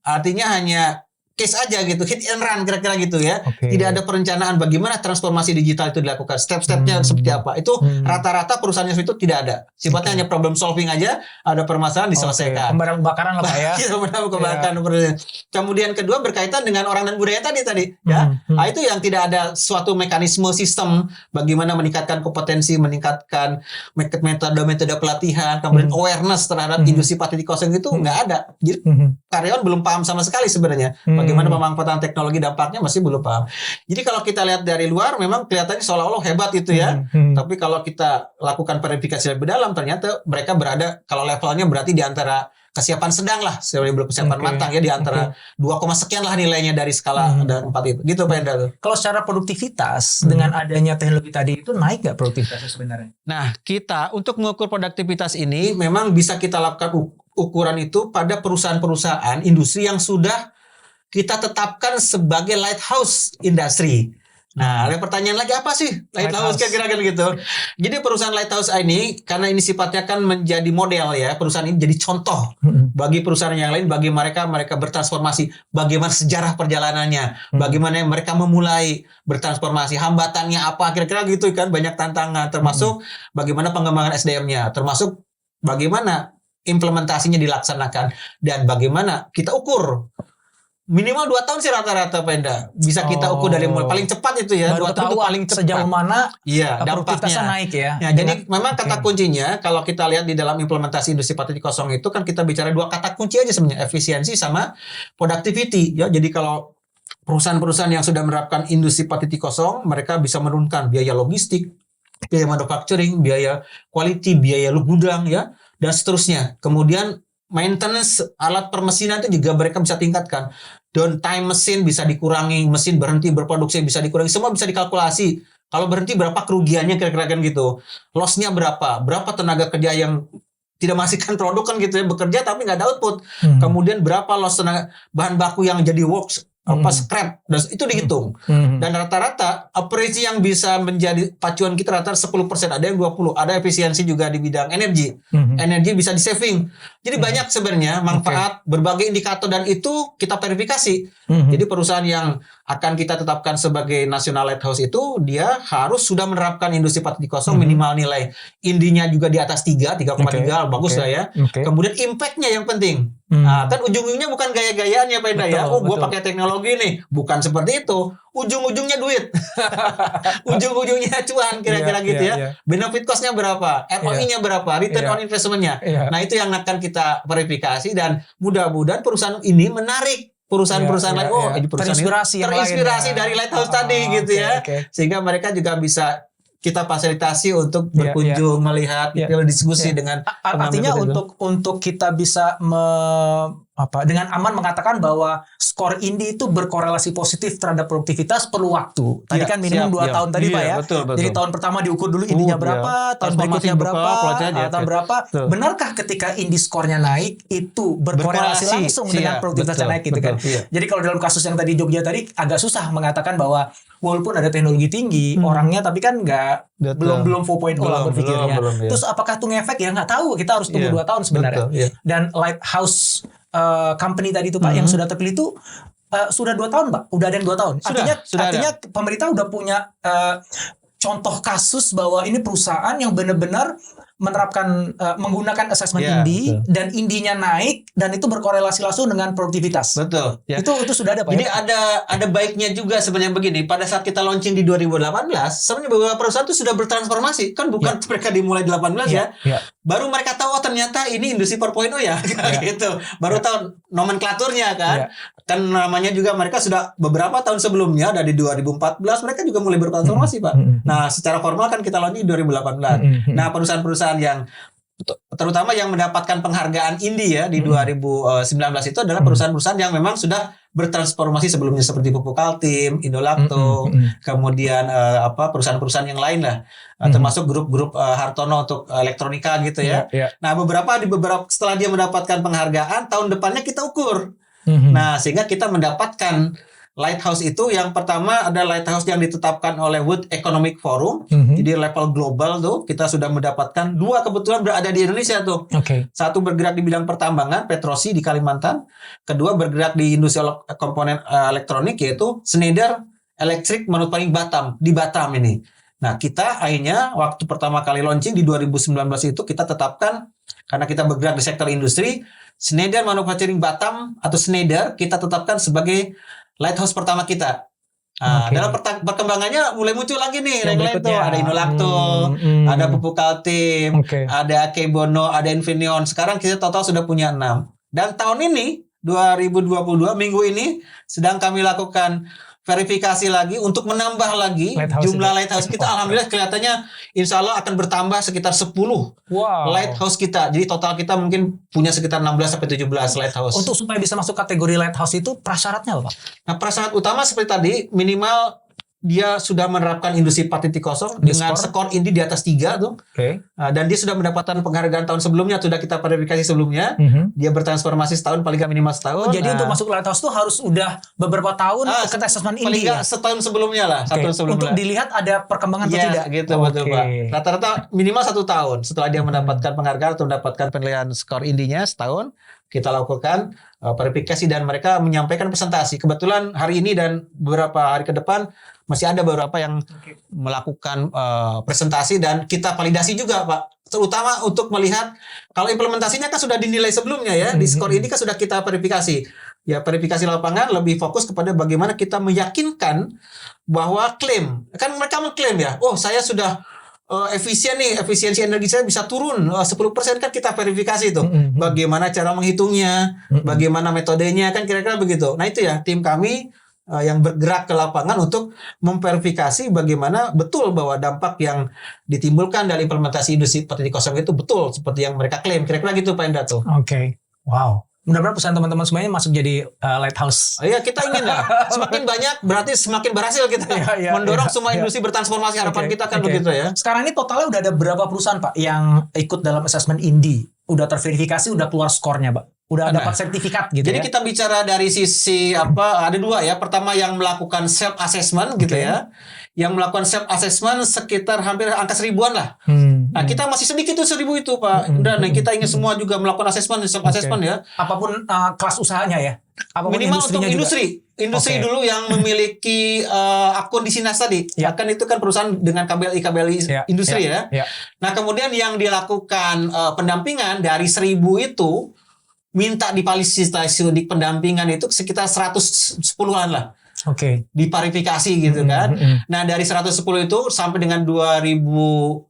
Artinya hanya case aja gitu, hit and run kira-kira gitu ya. Oke. Tidak ada perencanaan bagaimana transformasi digital itu dilakukan, step-stepnya seperti apa. Itu rata-rata perusahaan itu tidak ada. Sifatnya hanya problem solving aja, ada permasalahan diselesaikan. Pemadam kebakaran lah Pak ya. Iya, pemadam kebakaran. Kemudian kedua berkaitan dengan orang dan budaya tadi ya. Nah, itu yang tidak ada suatu mekanisme sistem bagaimana meningkatkan kompetensi, meningkatkan metode pelatihan, kemudian awareness terhadap industri 4.0 itu nggak ada. Jadi karyawan belum paham sama sekali sebenarnya. Bagaimana pemanfaatan teknologi dampaknya masih belum paham. Jadi kalau kita lihat dari luar memang kelihatannya seolah-olah hebat itu ya. Tapi kalau kita lakukan verifikasi lebih dalam ternyata mereka berada kalau levelnya berarti di antara kesiapan sedang lah, belum kesiapan matang ya, di antara 2, sekian lah nilainya dari skala ada 4 itu. Gitu Pak Hendra tuh. Kalau secara produktivitas dengan adanya teknologi tadi itu naik nggak produktivitasnya sebenarnya? Nah, kita untuk mengukur produktivitas ini memang bisa kita lakukan ukuran itu pada perusahaan-perusahaan industri yang sudah kita tetapkan sebagai lighthouse industri. Nah, ada pertanyaan lagi, apa sih lighthouse kira-kira gitu. Jadi perusahaan lighthouse ini karena ini sifatnya kan menjadi model ya, perusahaan ini jadi contoh bagi perusahaan yang lain, bagi mereka bertransformasi, bagaimana sejarah perjalanannya, bagaimana mereka memulai bertransformasi, hambatannya apa kira-kira gitu kan, banyak tantangan termasuk bagaimana pengembangan SDM-nya, termasuk bagaimana implementasinya dilaksanakan dan bagaimana kita ukur. Minimal 2 tahun sih rata-rata Penda. Bisa kita ukur dari mulai paling cepat itu ya. 2 tahun itu paling cepat. Sejauh mana dampaknya naik ya. Jadi memang kata kuncinya kalau kita lihat di dalam implementasi industri 4.0 itu kan kita bicara 2 kata kunci aja sebenarnya, efisiensi sama productivity ya. Jadi kalau perusahaan-perusahaan yang sudah menerapkan industri 4.0 mereka bisa menurunkan biaya logistik, biaya manufacturing, biaya quality, biaya gudang ya dan seterusnya. Kemudian maintenance alat permesinan itu juga mereka bisa tingkatkan. Downtime mesin bisa dikurangi, mesin berhenti berproduksi bisa dikurangi, semua bisa dikalkulasi. Kalau berhenti berapa kerugiannya kira-kira kan gitu. Loss-nya berapa tenaga kerja yang tidak menghasilkan produk kan gitu ya, bekerja tapi nggak ada output. Kemudian berapa loss tenaga bahan baku yang jadi works scrap, dan itu dihitung. Dan rata-rata operasi yang bisa menjadi pacuan kita rata-rata 10%, ada yang 20%, ada efisiensi juga di bidang energi. Energi bisa di saving. Jadi banyak sebenarnya manfaat berbagai indikator dan itu kita verifikasi. Jadi perusahaan yang akan kita tetapkan sebagai national lighthouse itu dia harus sudah menerapkan industri 4.0 minimal nilai indinya juga di atas 3,3 bagus lah ya. Kemudian impact-nya yang penting. Nah, kan ujung-ujungnya bukan gaya-gayaan ya Pak Enda ya. Oh, gue pakai teknologi nih. Bukan seperti itu. Ujung-ujungnya duit. Ujung-ujungnya cuan kira-kira gitu ya. Benefit cost-nya berapa? ROI-nya berapa? Return on investment-nya. Nah, itu yang akan kita verifikasi dan mudah-mudahan perusahaan ini menarik perusahaan-perusahaan lain. Oh, ini perusahaan terinspirasi dari lighthouse tadi gitu ya. Sehingga mereka juga bisa kita fasilitasi untuk berkunjung, melihat, diskusi dengan artinya untuk kita bisa dengan aman mengatakan bahwa skor Indi itu berkorelasi positif terhadap produktivitas perlu waktu. Tadi kan minimum 2 tahun tadi Pak ya. Betul. Jadi tahun pertama diukur dulu Indinya berapa, tahun berikutnya berapa, tahun berapa. Benarkah ketika Indi skornya naik itu berkorelasi langsung dengan produktivitasnya naik gitu kan. Jadi kalau dalam kasus yang tadi Jogja tadi agak susah mengatakan bahwa walaupun ada teknologi tinggi orangnya tapi kan belum 4.0 lah berpikirnya. Terus apakah itu ngefek ya nggak tahu, kita harus tunggu 2 tahun sebenarnya. Dan lighthouse company tadi itu Pak yang sudah terpilih itu sudah 2 tahun Pak, udah ada yang 2 tahun. Artinya pemerintah udah punya contoh kasus bahwa ini perusahaan yang benar-benar menerapkan menggunakan assessment Indi dan Indinya naik dan itu berkorelasi langsung dengan produktivitas. Betul. Ya. Itu sudah ada Pak. Ini ada baiknya juga sebenarnya begini. Pada saat kita launching di 2018, sebenarnya beberapa perusahaan itu sudah bertransformasi. Kan bukan mereka dimulai 18 ya. Baru mereka tahu oh ternyata ini industri 4.0 ya gitu. Baru tahu nomenklaturnya kan. Kan namanya juga mereka sudah beberapa tahun sebelumnya dari 2014 mereka juga mulai bertransformasi Pak. Nah, secara formal kan kita launching di 2018. Nah, perusahaan-perusahaan yang terutama yang mendapatkan penghargaan Indi ya di 2019 itu adalah perusahaan-perusahaan yang memang sudah bertransformasi sebelumnya seperti Pupuk Altim, Indolacto, kemudian perusahaan-perusahaan yang lain lah, termasuk grup-grup Hartono untuk elektronika gitu ya. Nah, beberapa setelah dia mendapatkan penghargaan tahun depannya kita ukur. Nah, sehingga kita mendapatkan lighthouse itu yang pertama ada lighthouse yang ditetapkan oleh World Economic Forum. Jadi level global tuh kita sudah mendapatkan 2 kebetulan berada di Indonesia tuh. Satu bergerak di bidang pertambangan, Petrosi di Kalimantan. Kedua bergerak di industri komponen elektronik yaitu Schneider Electric Manufacturing Batam di Batam ini. Nah, kita akhirnya waktu pertama kali launching di 2019 itu kita tetapkan karena kita bergerak di sektor industri, Schneider Manufacturing Batam atau Schneider kita tetapkan sebagai lighthouse pertama kita. Nah, dalam perkembangannya mulai muncul lagi nih lain-lain tuh. Ada Inolacto, ada Pupuk Kaltim, ada Kebono, ada Infineon. Sekarang kita total sudah punya 6. Dan tahun ini 2022 minggu ini sedang kami lakukan verifikasi lagi untuk menambah lagi jumlah lighthouse kita. Alhamdulillah kelihatannya insya Allah akan bertambah sekitar 10 lighthouse kita. Jadi total kita mungkin punya sekitar 16 sampai 17 lighthouse. Untuk supaya bisa masuk kategori lighthouse itu prasyaratnya apa, Pak? Nah, prasyarat utama seperti tadi minimal dia sudah menerapkan industri 4.0 dengan skor INDI di atas 3 tuh. Dan dia sudah mendapatkan penghargaan tahun sebelumnya, sudah kita verifikasi sebelumnya. Dia bertransformasi setahun, paling nggak minimal setahun. Jadi untuk masuk lighthouse itu harus udah beberapa tahun ke assessment INDI. Paling nggak setahun sebelumnya lah. Untuk dilihat ada perkembangan atau tidak. Gitu, betul Pak. Rata-rata minimal 1 tahun setelah dia mendapatkan penghargaan atau mendapatkan penilaian skor INDI-nya setahun. Kita lakukan verifikasi dan mereka menyampaikan presentasi. Kebetulan hari ini dan beberapa hari ke depan masih ada beberapa yang melakukan presentasi dan kita validasi juga, Pak. Terutama untuk melihat kalau implementasinya kan sudah dinilai sebelumnya ya. Di skor ini kan sudah kita verifikasi. Ya, verifikasi lapangan lebih fokus kepada bagaimana kita meyakinkan bahwa klaim. Kan mereka mengklaim ya, oh saya sudah efisien nih, efisiensi energi saya bisa turun 10% kan kita verifikasi tuh. Bagaimana cara menghitungnya, bagaimana metodenya, kan kira-kira begitu. Nah itu ya tim kami yang bergerak ke lapangan untuk memverifikasi bagaimana betul bahwa dampak yang ditimbulkan dari implementasi industri 4.0 itu betul seperti yang mereka klaim. Kira-kira gitu Pak Indra tuh. Wow. Mudah-mudahan perusahaan teman-teman semuanya masuk jadi lighthouse. Iya, kita ingin lah. Semakin banyak berarti semakin berhasil kita mendorong semua industri bertransformasi. Harapan kita kan begitu ya. Sekarang ini totalnya udah ada berapa perusahaan Pak yang ikut dalam assessment INDI? Udah terverifikasi, udah keluar skornya Pak? Udah dapat sertifikat gitu. Jadi kita bicara dari sisi apa? Ada 2 ya. Pertama yang melakukan self assessment gitu ya. Yang melakukan self assessment sekitar hampir angka 1000-an lah. Nah, kita masih sedikit tuh 1000 itu Pak. Dan kita ingin semua juga melakukan assessment, self assessment ya. Apapun kelas usahanya ya. Apapun minimal untuk industri dulu yang memiliki akun di Sinas tadi. Kan itu kan perusahaan dengan KBLI industri ya. Nah, kemudian yang dilakukan pendampingan dari 1000 itu minta difasilitasi di pendampingan itu sekitar 110-an lah. Diverifikasi gitu kan. Nah, dari 110 itu sampai dengan 2021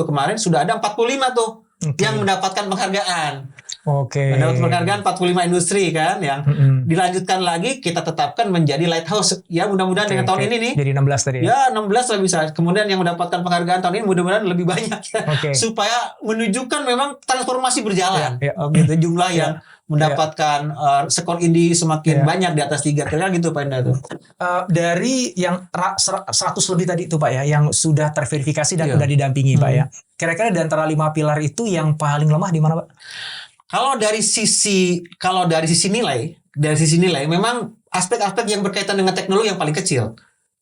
kemarin sudah ada 45 tuh yang mendapatkan penghargaan. Mendapat penghargaan 45 industri kan yang dilanjutkan lagi kita tetapkan menjadi lighthouse ya, mudah-mudahan dengan tahun ini nih. Jadi 16 tadi. Ya, 16 lah bisa. Kemudian yang mendapatkan penghargaan tahun ini mudah-mudahan lebih banyak ya. Supaya menunjukkan memang transformasi berjalan. Gitu jumlah yang mendapatkan skor INDI semakin banyak di atas 3. Kira-kira gitu Pak Indra tuh. Dari yang 100 lebih tadi itu Pak ya, yang sudah terverifikasi dan sudah didampingi Pak ya. Kira-kira di antara 5 pilar itu yang paling lemah di mana Pak? Kalau dari sisi nilai memang aspek-aspek yang berkaitan dengan teknologi yang paling kecil.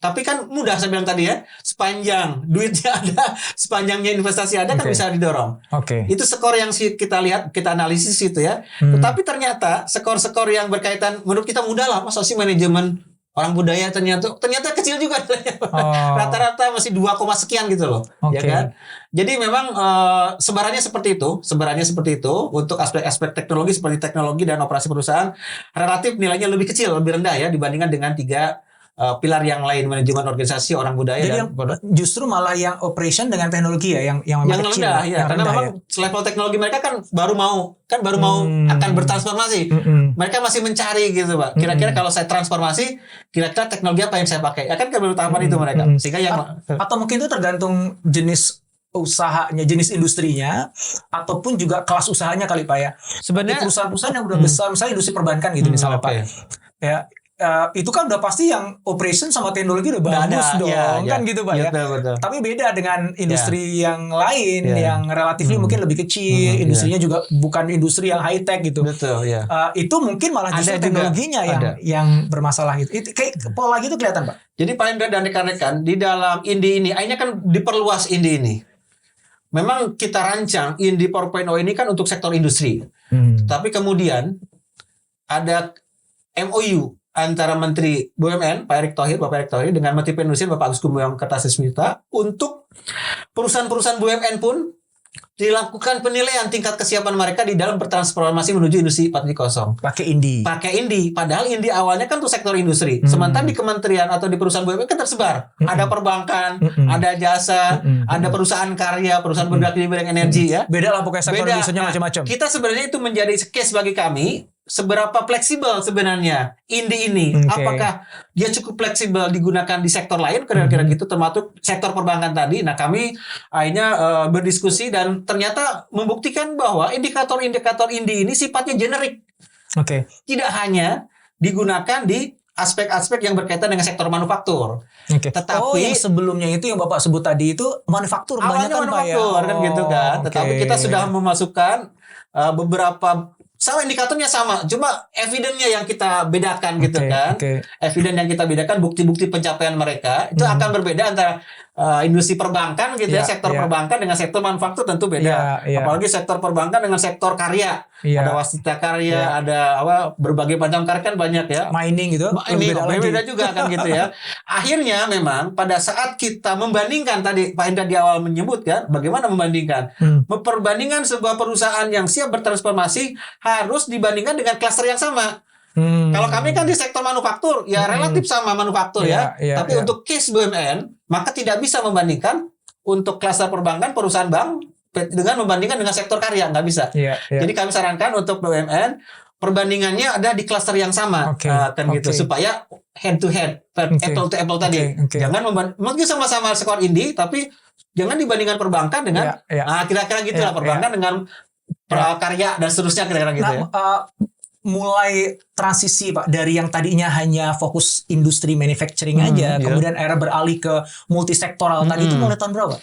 Tapi kan mudah saya bilang tadi ya, sepanjang duitnya ada, sepanjangnya investasi ada kan bisa didorong. Itu skor yang kita lihat, kita analisis itu ya. Tetapi ternyata skor-skor yang berkaitan menurut kita mudah lah, masa sih manajemen orang budaya ternyata kecil juga. Rata-rata masih 2, sekian gitu loh. Ya kan? Jadi memang sebarannya seperti itu untuk aspek-aspek teknologi seperti teknologi dan operasi perusahaan relatif nilainya lebih kecil, lebih rendah ya dibandingkan dengan 3 pilar yang lain, manajemen organisasi, orang budaya. Jadi dan justru malah yang operation dengan teknologi ya yang kecil, rendah ya, karena memang level teknologi mereka kan baru mau akan bertransformasi. Mereka masih mencari gitu Pak. Kira-kira kalau saya transformasi, kira-kira teknologi apa yang saya pakai? Ya kan baru tahapan itu mereka. Sehingga atau mungkin itu tergantung jenis usahanya, jenis industrinya, ataupun juga kelas usahanya kali Pak ya. Sebenarnya perusahaan-perusahaan yang udah besar, misalnya industri perbankan gitu misalnya Pak. Ya itu kan udah pasti yang operation sama teknologi udah bagus dong, kan gitu Pak ya. Betul. Tapi beda dengan industri yang lain yang relatifnya mungkin lebih kecil, industrinya juga bukan industri yang high tech gitu. Betul, ya. Itu mungkin malah justru Ada juga, teknologinya yang bermasalah itu. Itu kayak pola gitu kelihatan Pak. Jadi Pak Indra dan rekan-rekan di dalam Indi ini, akhirnya kan diperluas Indi ini. Memang kita rancang Indi 4.0 ini kan untuk sektor industri. Tapi kemudian ada MOU antara Menteri BUMN Pak Erick Thohir, Bapak Erick Thohir dengan Menteri Perindustrian Bapak Agus Gumiwang Kertasasmita untuk perusahaan-perusahaan BUMN pun dilakukan penilaian tingkat kesiapan mereka di dalam bertransformasi menuju industri 4.0. Pakai Indi. Padahal Indi awalnya kan untuk sektor industri. Sementara di kementerian atau di perusahaan BUMN kan tersebar. Ada perbankan, ada jasa, ada perusahaan karya, perusahaan bergerak di bidang energi ya. Beda lah pokoknya sektor industrinya macam-macam. Kita sebenarnya itu menjadi case bagi kami. Seberapa fleksibel sebenarnya Indi ini? Apakah dia cukup fleksibel digunakan di sektor lain? Kira-kira gitu, termasuk sektor perbankan tadi. Nah, kami akhirnya berdiskusi dan ternyata membuktikan bahwa indikator-indikator Indi ini sifatnya generik. Tidak hanya digunakan di aspek-aspek yang berkaitan dengan sektor manufaktur. Tetapi yang sebelumnya itu yang Bapak sebut tadi itu manufaktur, awalnya manufaktur kan gitu kan. Tetapi kita sudah memasukkan beberapa sama indikatornya sama, cuma evidence-nya yang kita bedakan gitu kan. Evidence yang kita bedakan, bukti-bukti pencapaian mereka itu akan berbeda antara industri perbankan gitu ya, sektor perbankan dengan sektor manufaktur tentu beda. Apalagi sektor perbankan dengan sektor karya. Ada wasita karya, ada berbagai macam karya kan banyak ya. Mining gitu. Ini beda juga kan gitu ya. Akhirnya memang pada saat kita membandingkan tadi Pak Indra di awal menyebutkan bagaimana membandingkan. Memperbandingkan sebuah perusahaan yang siap bertransformasi harus dibandingkan dengan klaster yang sama. Kalau kami kan di sektor manufaktur, ya relatif sama manufaktur ya. Tapi untuk case BUMN, maka tidak bisa membandingkan untuk klaster perbankan, perusahaan bank dengan membandingkan dengan sektor karya, nggak bisa. Jadi kami sarankan untuk BUMN, perbandingannya ada di klaster yang sama, kan gitu, supaya head to head, apple to apple tadi. Jangan mungkin sama-sama skor Indi, tapi jangan dibandingkan perbankan dengan, kira-kira gitulah perbankan dengan prakarya dan seterusnya kira-kira gitu ya. Mulai transisi Pak dari yang tadinya hanya fokus industri manufacturing aja, kemudian era beralih ke multisektoral tadi itu mulai tahun berapa?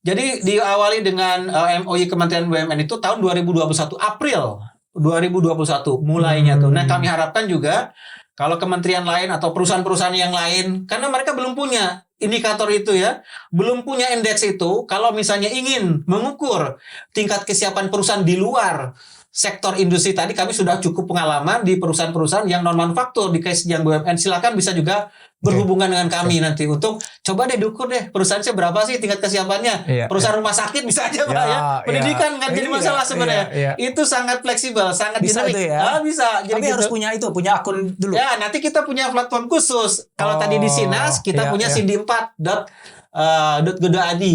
Jadi diawali dengan MOU Kementerian BUMN itu tahun 2021 April 2021 mulainya tuh. Nah, kami harapkan juga kalau kementerian lain atau perusahaan-perusahaan yang lain, karena mereka belum punya indikator itu ya, belum punya indeks itu, kalau misalnya ingin mengukur tingkat kesiapan perusahaan di luar sektor industri tadi, kami sudah cukup pengalaman di perusahaan-perusahaan yang non-manufaktur, di case yang BUMN, silakan bisa juga berhubungan dengan kami nanti untuk coba deh diukur deh perusahaannya berapa sih tingkat kesiapannya. Perusahaan rumah sakit bisa aja Pak ya. Pendidikan nggak jadi masalah sebenarnya. Itu sangat fleksibel, sangat bisa generik. Bisa. Jadi tapi harus punya akun dulu. Ya, nanti kita punya platform khusus. Kalau tadi di Sinas kita punya Sindi4.go.id.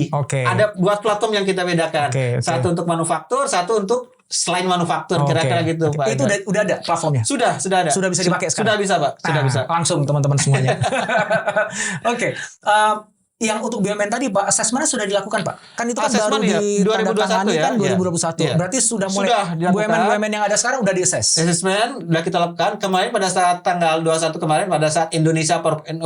Ada buat platform yang kita bedakan. Satu untuk manufaktur, satu untuk selain manufaktur, kira-kira gitu Pak. Itu udah ada platformnya? Sudah ada. Sudah bisa dipakai sekarang? Sudah bisa Pak, sudah bisa. Langsung teman-teman semuanya. Yang untuk BUMN tadi Pak, assessment sudah dilakukan Pak? Kan itu kan baru di 2021 kan 2021. Berarti sudah mulai BUMN yang ada sekarang udah di-assess? Assessment udah kita lakukan. Kemarin pada saat tanggal 21 kemarin, pada saat Indonesia 4.0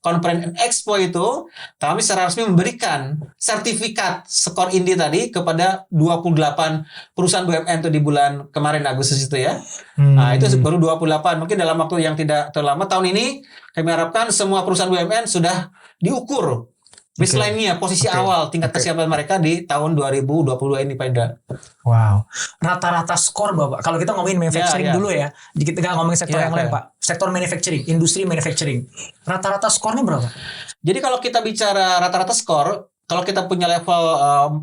Conference and Expo itu, kami secara resmi memberikan sertifikat skor Indi tadi kepada 28 perusahaan BUMN itu di bulan kemarin Agustus itu ya. Nah, itu baru 28. Mungkin dalam waktu yang tidak terlama tahun ini kami harapkan semua perusahaan BUMN sudah diukur baseline-nya, posisi awal tingkat kesiapan mereka di tahun 2022 ini Pak Indra. Wow. Rata-rata skor Bapak, kalau kita ngomongin manufacturing dulu ya, kita nggak ngomongin sektor yang lain Pak. Sektor manufacturing, industri manufacturing. Rata-rata skornya berapa? Jadi kalau kita bicara rata-rata skor, kalau kita punya level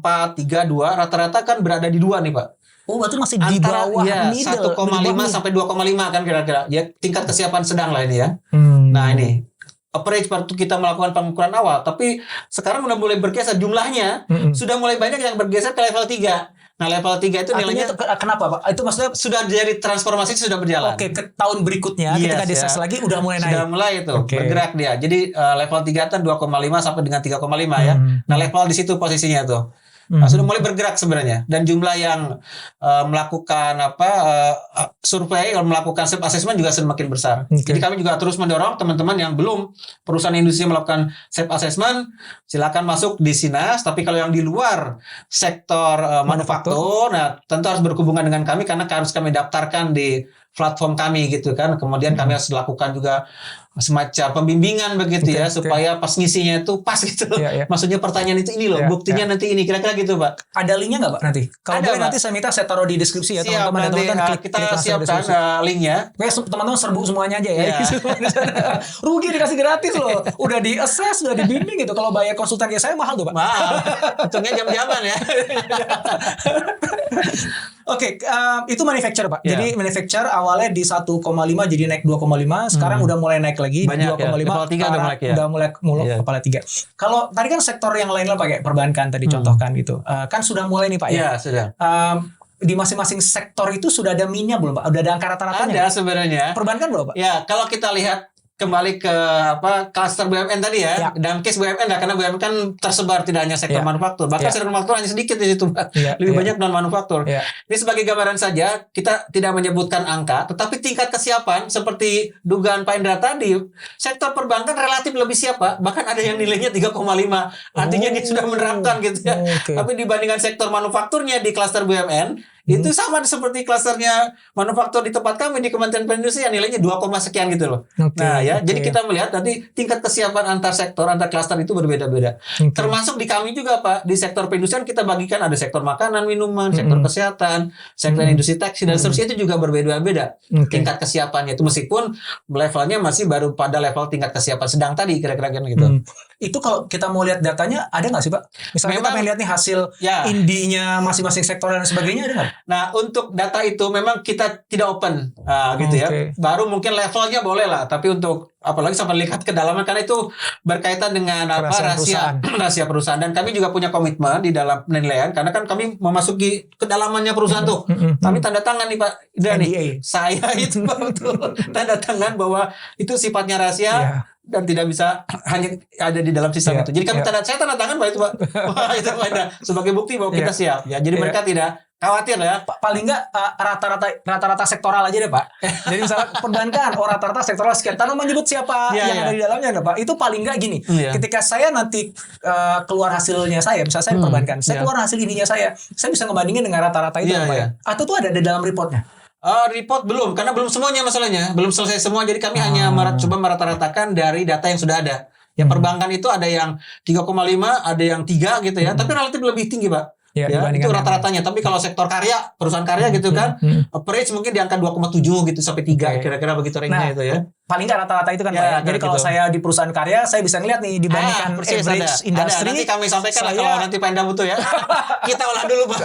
4, 3, 2, rata-rata kan berada di 2 nih Pak. Oh, berarti masih di bawah middle. 1,5 sampai 2,5 kan kira-kira. Ya, tingkat kesiapan sedang lah ini ya. Nah, ini approach waktu kita melakukan pengukuran awal, tapi sekarang udah mulai bergeser jumlahnya, sudah mulai banyak yang bergeser ke level 3. Nah, level 3 itu nilainya kenapa Pak? Itu maksudnya sudah dari transformasi sudah berjalan. Ke tahun berikutnya ketika dises lagi udah mulai naik. Sudah mulai itu bergerak dia. Jadi level 3 itu 2,5 sampai dengan 3,5 ya. Nah, level di situ posisinya tuh. sudah mulai bergerak sebenarnya, dan jumlah yang melakukan survei, melakukan self assessment juga semakin besar. Jadi kami juga terus mendorong teman-teman yang belum perusahaan industri melakukan self assessment, silakan masuk di Sinas. Tapi kalau yang di luar sektor manufaktur, nah tentu harus berhubungan dengan kami karena harus kami daftarkan di platform kami gitu kan. Kemudian kami harus lakukan juga semacam pembimbingan begitu ya, supaya pas ngisinya itu pas gitu. Maksudnya pertanyaan itu ini loh, buktinya nanti ini, kira-kira gitu Pak. Ada linknya nggak Pak nanti? Kalau boleh nanti saya minta saya taruh di deskripsi ya teman-teman. Nanti kita siapkan linknya. Teman-teman serbu semuanya aja ya. Rugi dikasih gratis loh. Udah di assess, udah dibimbing gitu. Kalau bayar konsultan kayak saya mahal tuh Pak. Mahal. Untungnya jam-jaman ya. Oke, itu manufacture Pak. Jadi manufacture awalnya di 1,5 jadi naik 2,5. Sekarang udah mulai naik lagi 2,5. Level 3 udah mulai kepala 3. Kalau tadi kan sektor yang lain lah pakai perbankan tadi contohkan gitu. Kan sudah mulai nih Pak ya. Iya, sudah. Di masing-masing sektor itu sudah ada minnya belum Pak? Udah ada angka rata-ratanya? Ada sebenarnya. Perbankan belum Pak? Ya, kalau kita lihat kembali ke klaster BUMN tadi ya, dalam case BUMN lah, karena BUMN kan tersebar tidak hanya sektor manufaktur, bahkan sektor manufaktur hanya sedikit di situ, lebih banyak non manufaktur. Ini sebagai gambaran saja, kita tidak menyebutkan angka, tetapi tingkat kesiapan seperti dugaan Pak Indra tadi, sektor perbankan relatif lebih siap Pak, bahkan ada yang nilainya 3,5, artinya dia sudah menerapkan gitu ya. Tapi dibandingkan sektor manufakturnya di klaster BUMN, itu sama seperti klasternya manufaktur di tempat kami di Kementerian Perindustrian, nilainya 2, sekian gitu loh. Jadi kita melihat nanti tingkat kesiapan antar sektor, antar klaster itu berbeda-beda. Termasuk di kami juga Pak, di sektor perindustrian kita bagikan ada sektor makanan, minuman, sektor kesehatan, sektor industri tekstil dan seterusnya, itu juga berbeda-beda tingkat kesiapannya itu, meskipun levelnya masih baru pada level tingkat kesiapan sedang tadi kira-kira gitu. Itu kalau kita mau lihat datanya ada nggak sih Pak? Misalnya kita pengen lihat nih hasil indinya masing-masing sektor dan sebagainya, ada nggak? Nah, untuk data itu memang kita tidak open gitu ya. Baru mungkin levelnya boleh lah, tapi untuk apalagi sampai lihat kedalaman, karena itu berkaitan dengan rahasia perusahaan, dan kami juga punya komitmen di dalam penilaian, karena kan kami memasuki kedalamannya perusahaan tuh. Kami tanda tangan nih Pak Indra nih. Saya itu betul tanda tangan bahwa itu sifatnya rahasia. Dan tidak bisa hanya ada di dalam sistem itu. Jadi kami saya tanda tangan bahwa itu Pak. Wah, itu Pak, sebagai bukti bahwa kita siap. Ya, jadi mereka tidak khawatir ya. Paling enggak rata-rata sektoral aja deh Pak. Jadi misalnya perbankan, rata-rata sektoral sekian. Tanpa menyebut siapa yang ada di dalamnya enggak Pak. Itu paling enggak gini. Ketika saya nanti keluar hasilnya saya, misalnya saya di perbankan, saya keluar hasil ininya saya bisa ngebandingin dengan rata-rata itu Pak ya. Atau tuh ada di dalam reportnya? Report belum, karena belum semuanya masalahnya, belum selesai semua. Jadi kami hanya coba merata-ratakan dari data yang sudah ada. Yang perbankan itu ada yang 3,5, ada yang 3 gitu ya, tapi relatif lebih tinggi Pak. Ya, itu rata-ratanya. Tapi kalau sektor karya, perusahaan karya gitu kan, average mungkin di angka 2,7 gitu sampai 3, kira-kira begitu range-nya itu ya. Paling nggak rata-rata itu kan Pak ya. Jadi kalau saya di perusahaan karya, saya bisa ngeliat nih dibandingkan average industri. Nanti kami sampaikan lah kalau nanti Pak Indra butuh ya. Kita olah dulu Pak.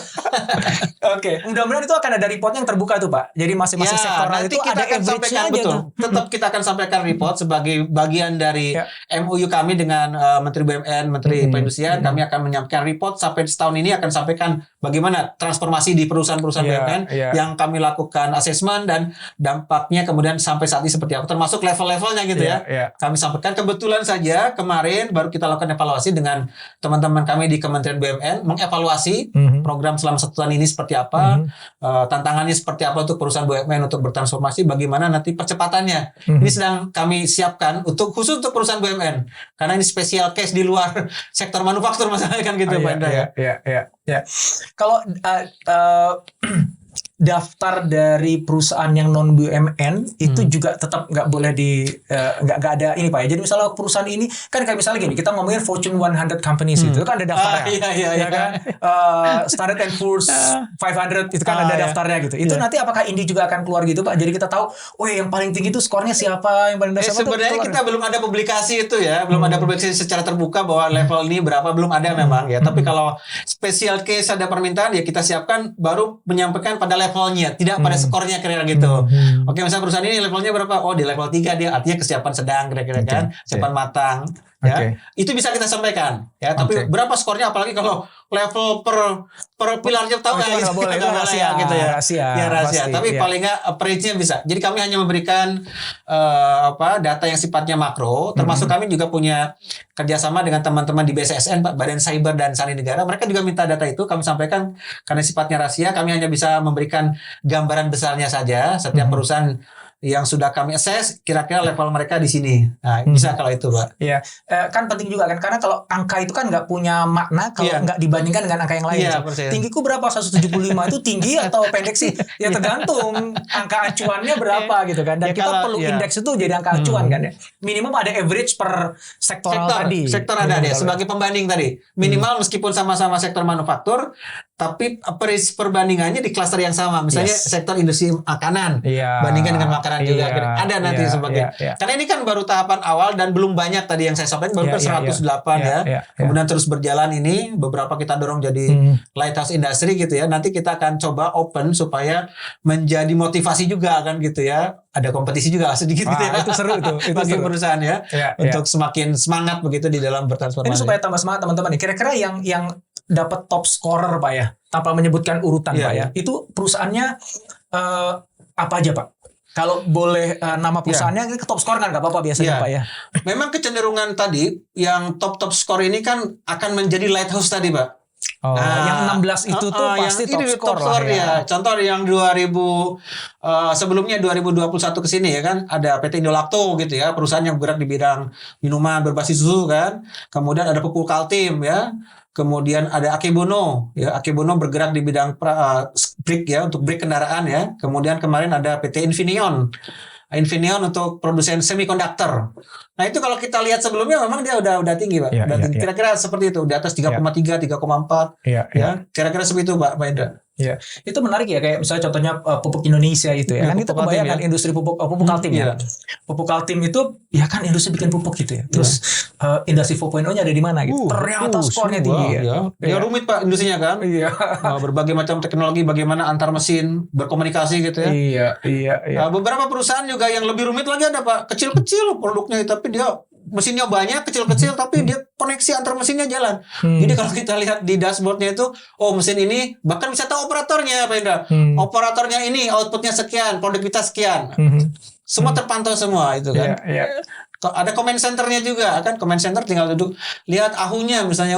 Oke, mudah-mudahan itu akan ada report yang terbuka tuh Pak. Jadi masing-masing sektor itu ada average-nya betul. Tetap kita akan sampaikan report sebagai bagian dari MOU kami dengan Menteri BUMN, Menteri Perindustrian. Kami akan menyampaikan report sampai setahun ini, akan sampaikan bagaimana transformasi di perusahaan-perusahaan BUMN yang kami lakukan asesmen dan dampaknya kemudian sampai saat ini seperti apa, termasuk level-levelnya gitu ya. Kami sampaikan. Kebetulan saja kemarin baru kita lakukan evaluasi dengan teman-teman kami di Kementerian BUMN, mengevaluasi program selama 1 tahun ini seperti apa, tantangannya seperti apa untuk perusahaan BUMN untuk bertransformasi, bagaimana nanti percepatannya. Ini sedang kami siapkan khusus untuk perusahaan BUMN, karena ini special case di luar sektor manufaktur masalahnya kan gitu Pak Indra. Ya. Kalau daftar dari perusahaan yang non BUMN itu juga tetap nggak boleh nggak ada ini Pak ya. Jadi misalnya perusahaan ini kan kayak misalnya gini, kita ngomongin Fortune 100 companies itu kan ada daftarnya. Ya kan? Standard & Poor's 500 itu kan ada daftarnya gitu. Itu nanti apakah Indi juga akan keluar gitu Pak? Jadi kita tahu, yang paling tinggi itu skornya siapa, yang paling dasar sebenarnya kita belum ada publikasi itu ya, belum ada publikasi secara terbuka bahwa level ini berapa, belum ada memang ya. Tapi kalau special case ada permintaan ya kita siapkan, baru menyampaikan pada levelnya, tidak pada skornya kira-kira gitu. Oke, misalnya perusahaan ini levelnya berapa? Oh, di level 3 dia, artinya kesiapan sedang kira-kira kan, kesiapan matang. Ya, itu bisa kita sampaikan. Ya, tapi berapa skornya? Apalagi kalau level per pilarnya tahu itu nggak boleh, itu Nggak rahasia, gitu ya. rahasia, Ya rahasia. pasti, Tapi ya. paling nggak approach-nya bisa. Jadi kami hanya memberikan data yang sifatnya makro. Termasuk kami juga punya kerjasama dengan teman-teman di BSSN, Pak, Badan Cyber dan Sandi Negara. Mereka juga minta data itu. Kami sampaikan karena sifatnya rahasia. Kami hanya bisa memberikan gambaran besarnya saja. Setiap perusahaan yang sudah kami assess kira-kira level mereka di sini. Nah, bisa kalau itu, Pak. Iya, kan penting juga kan karena kalau angka itu kan nggak punya makna kalau Iya. nggak dibandingkan dengan angka yang lain. Iya, So, percaya. tinggiku berapa 175 itu tinggi atau pendek sih? Ya tergantung angka acuannya berapa gitu kan. Dan Ya, kita kalau- perlu iya. indeks itu jadi angka acuan kan ya. Minimum ada average per sektoral tadi. Sektor ada deh sebagai pembanding tadi. Minimal meskipun sama-sama sektor manufaktur, tapi average perbandingannya di klaster yang sama. Misalnya Yes. sektor industri makanan, Iya. bandingkan dengan makanan juga. Iya. Ada nanti Iya. sebagai. Iya. Karena ini kan baru tahapan awal dan belum banyak tadi yang saya sampaikan, baru Iya, kan iya, 108 iya. ya. Iya. Kemudian terus berjalan ini, beberapa kita dorong jadi lighthouse industry gitu ya. Nanti kita akan coba open supaya menjadi motivasi juga kan gitu ya. Ada kompetisi juga sedikit gitu ya. Itu seru itu. Itu Bagi seru. perusahaan ya. Iya, Untuk semakin semangat begitu di dalam bertransformasi. Ini supaya tambah semangat teman-teman nih. Kira-kira yang dapat top scorer Pak ya, tanpa menyebutkan urutan Iya, Pak ya. Itu perusahaannya apa aja Pak? Kalau boleh nama perusahaannya ke top score kan nggak apa-apa biasanya Iya. Pak ya. Memang kecenderungan tadi yang top skor ini kan akan menjadi lighthouse tadi, Pak. Oh, yang 16 itu tuh yang pasti ini top score lah ya. Contoh yang 2000 sebelumnya 2021 ke sini ya kan ada PT Indolacto gitu ya, perusahaan yang bergerak di bidang minuman berbasis susu kan. Kemudian ada Pupuk Kaltim ya. Kemudian ada Akebono ya, Akebono bergerak di bidang brake ya, untuk brake kendaraan ya. Kemudian kemarin ada PT Infineon untuk produsen semikonduktor. Nah itu kalau kita lihat sebelumnya memang dia udah tinggi Pak. Iya, Udah iya, tinggi. iya. Kira-kira seperti itu, di atas 3,3, 3,4 Iya, ya. Kira-kira seperti itu Pak Indra. Iya, itu menarik ya kayak misalnya contohnya pupuk Indonesia itu ya. Ya, Kan kita Pupuk Kaltim kebayang kan ya. industri pupuk Kaltim ya. Iya. Pupuk Kaltim itu ya kan industri bikin pupuk gitu ya. Terus industri 4.0-nya ada di mana gitu. Ternyata skornya tinggi ya. Ya rumit Pak industrinya kan. Iya. Berbagai macam teknologi, bagaimana antar mesin berkomunikasi gitu ya. Iya. Beberapa perusahaan juga yang lebih rumit lagi ada Pak. Kecil-kecil produknya tapi dia mesinnya banyak, kecil-kecil tapi dia koneksi antar mesinnya jalan. Jadi kalau kita lihat di dashboardnya itu, mesin ini bahkan bisa tahu operatornya Pak Indra. Operatornya ini outputnya sekian, produktivitas sekian. Semua terpantau semua itu kan. Iya. Ada comment centernya juga kan, comment center tinggal duduk lihat ahunya misalnya,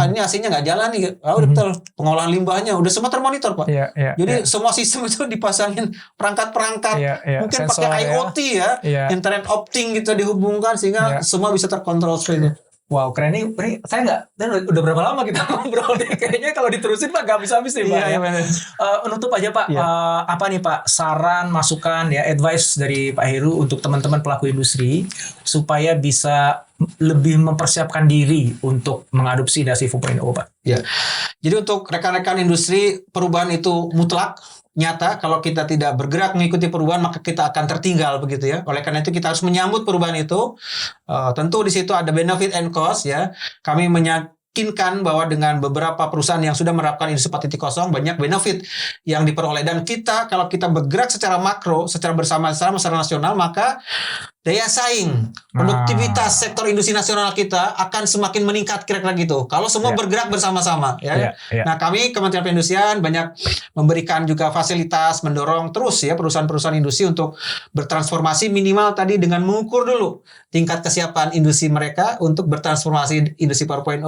ini AC-nya nggak jalan nih, udah betul pengolahan limbahnya udah semua termonitor Pak. Iya. Jadi semua sistem itu dipasangin perangkat-perangkat, Iya. mungkin Sensor, pakai IoT ya, Iya. internet opting gitu dihubungkan sehingga semua bisa terkontrol seperti itu. Wow, keren ini saya udah berapa lama kita ngobrol nih. Kayaknya kalau diterusin Pak nggak bisa habis nih Pak. Iya, Ya. benar. Menutup aja Pak, Iya. apa nih Pak saran, masukan ya, advice dari Pak Heru untuk teman-teman pelaku industri supaya bisa lebih mempersiapkan diri untuk mengadopsi industri 4.0 Pak. Ya. Jadi untuk rekan-rekan industri perubahan itu mutlak. Nyata kalau kita tidak bergerak mengikuti perubahan maka kita akan tertinggal begitu ya. Oleh karena itu kita harus menyambut perubahan itu. Tentu di situ ada benefit and cost ya. Kami meyakinkan bahwa dengan beberapa perusahaan yang sudah menerapkan industri 4.0 banyak benefit yang diperoleh, dan kita kalau kita bergerak secara makro, secara bersama-sama secara nasional, maka daya saing, produktivitas sektor industri nasional kita akan semakin meningkat kira-kira gitu. Kalau semua bergerak bersama-sama ya. Iya. Nah, kami Kementerian Perindustrian banyak memberikan juga fasilitas, mendorong terus ya perusahaan-perusahaan industri untuk bertransformasi minimal tadi dengan mengukur dulu tingkat kesiapan industri mereka untuk bertransformasi industri 4.0.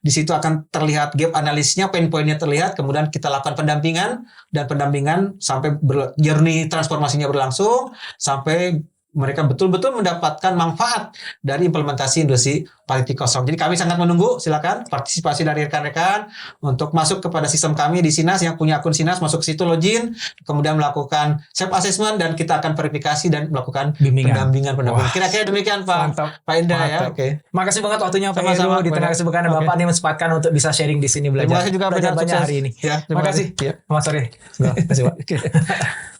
Di situ akan terlihat gap analisisnya, pain point-nya terlihat, kemudian kita lakukan pendampingan sampai journey transformasinya berlangsung sampai mereka betul-betul mendapatkan manfaat dari implementasi industri 4.0. Jadi kami sangat menunggu, silakan partisipasi dari rekan-rekan untuk masuk kepada sistem kami di Sinas, yang punya akun Sinas masuk ke situ, login, kemudian melakukan self assessment dan kita akan verifikasi dan melakukan pendampingan. Kira-kira demikian Pak. Mantap. Pak Indra ya. Mantap. Oke. Makasih banget waktunya Pak Sama-sama, Heru di tengah kesibukan Bapak nih mensempatkan untuk bisa sharing di sini Terima belajar. kasih juga belajar Pak, banyak sukses. hari ini. Ya, terima Makasih. kasih. Ya. Selamat sore. Terima kasih Pak.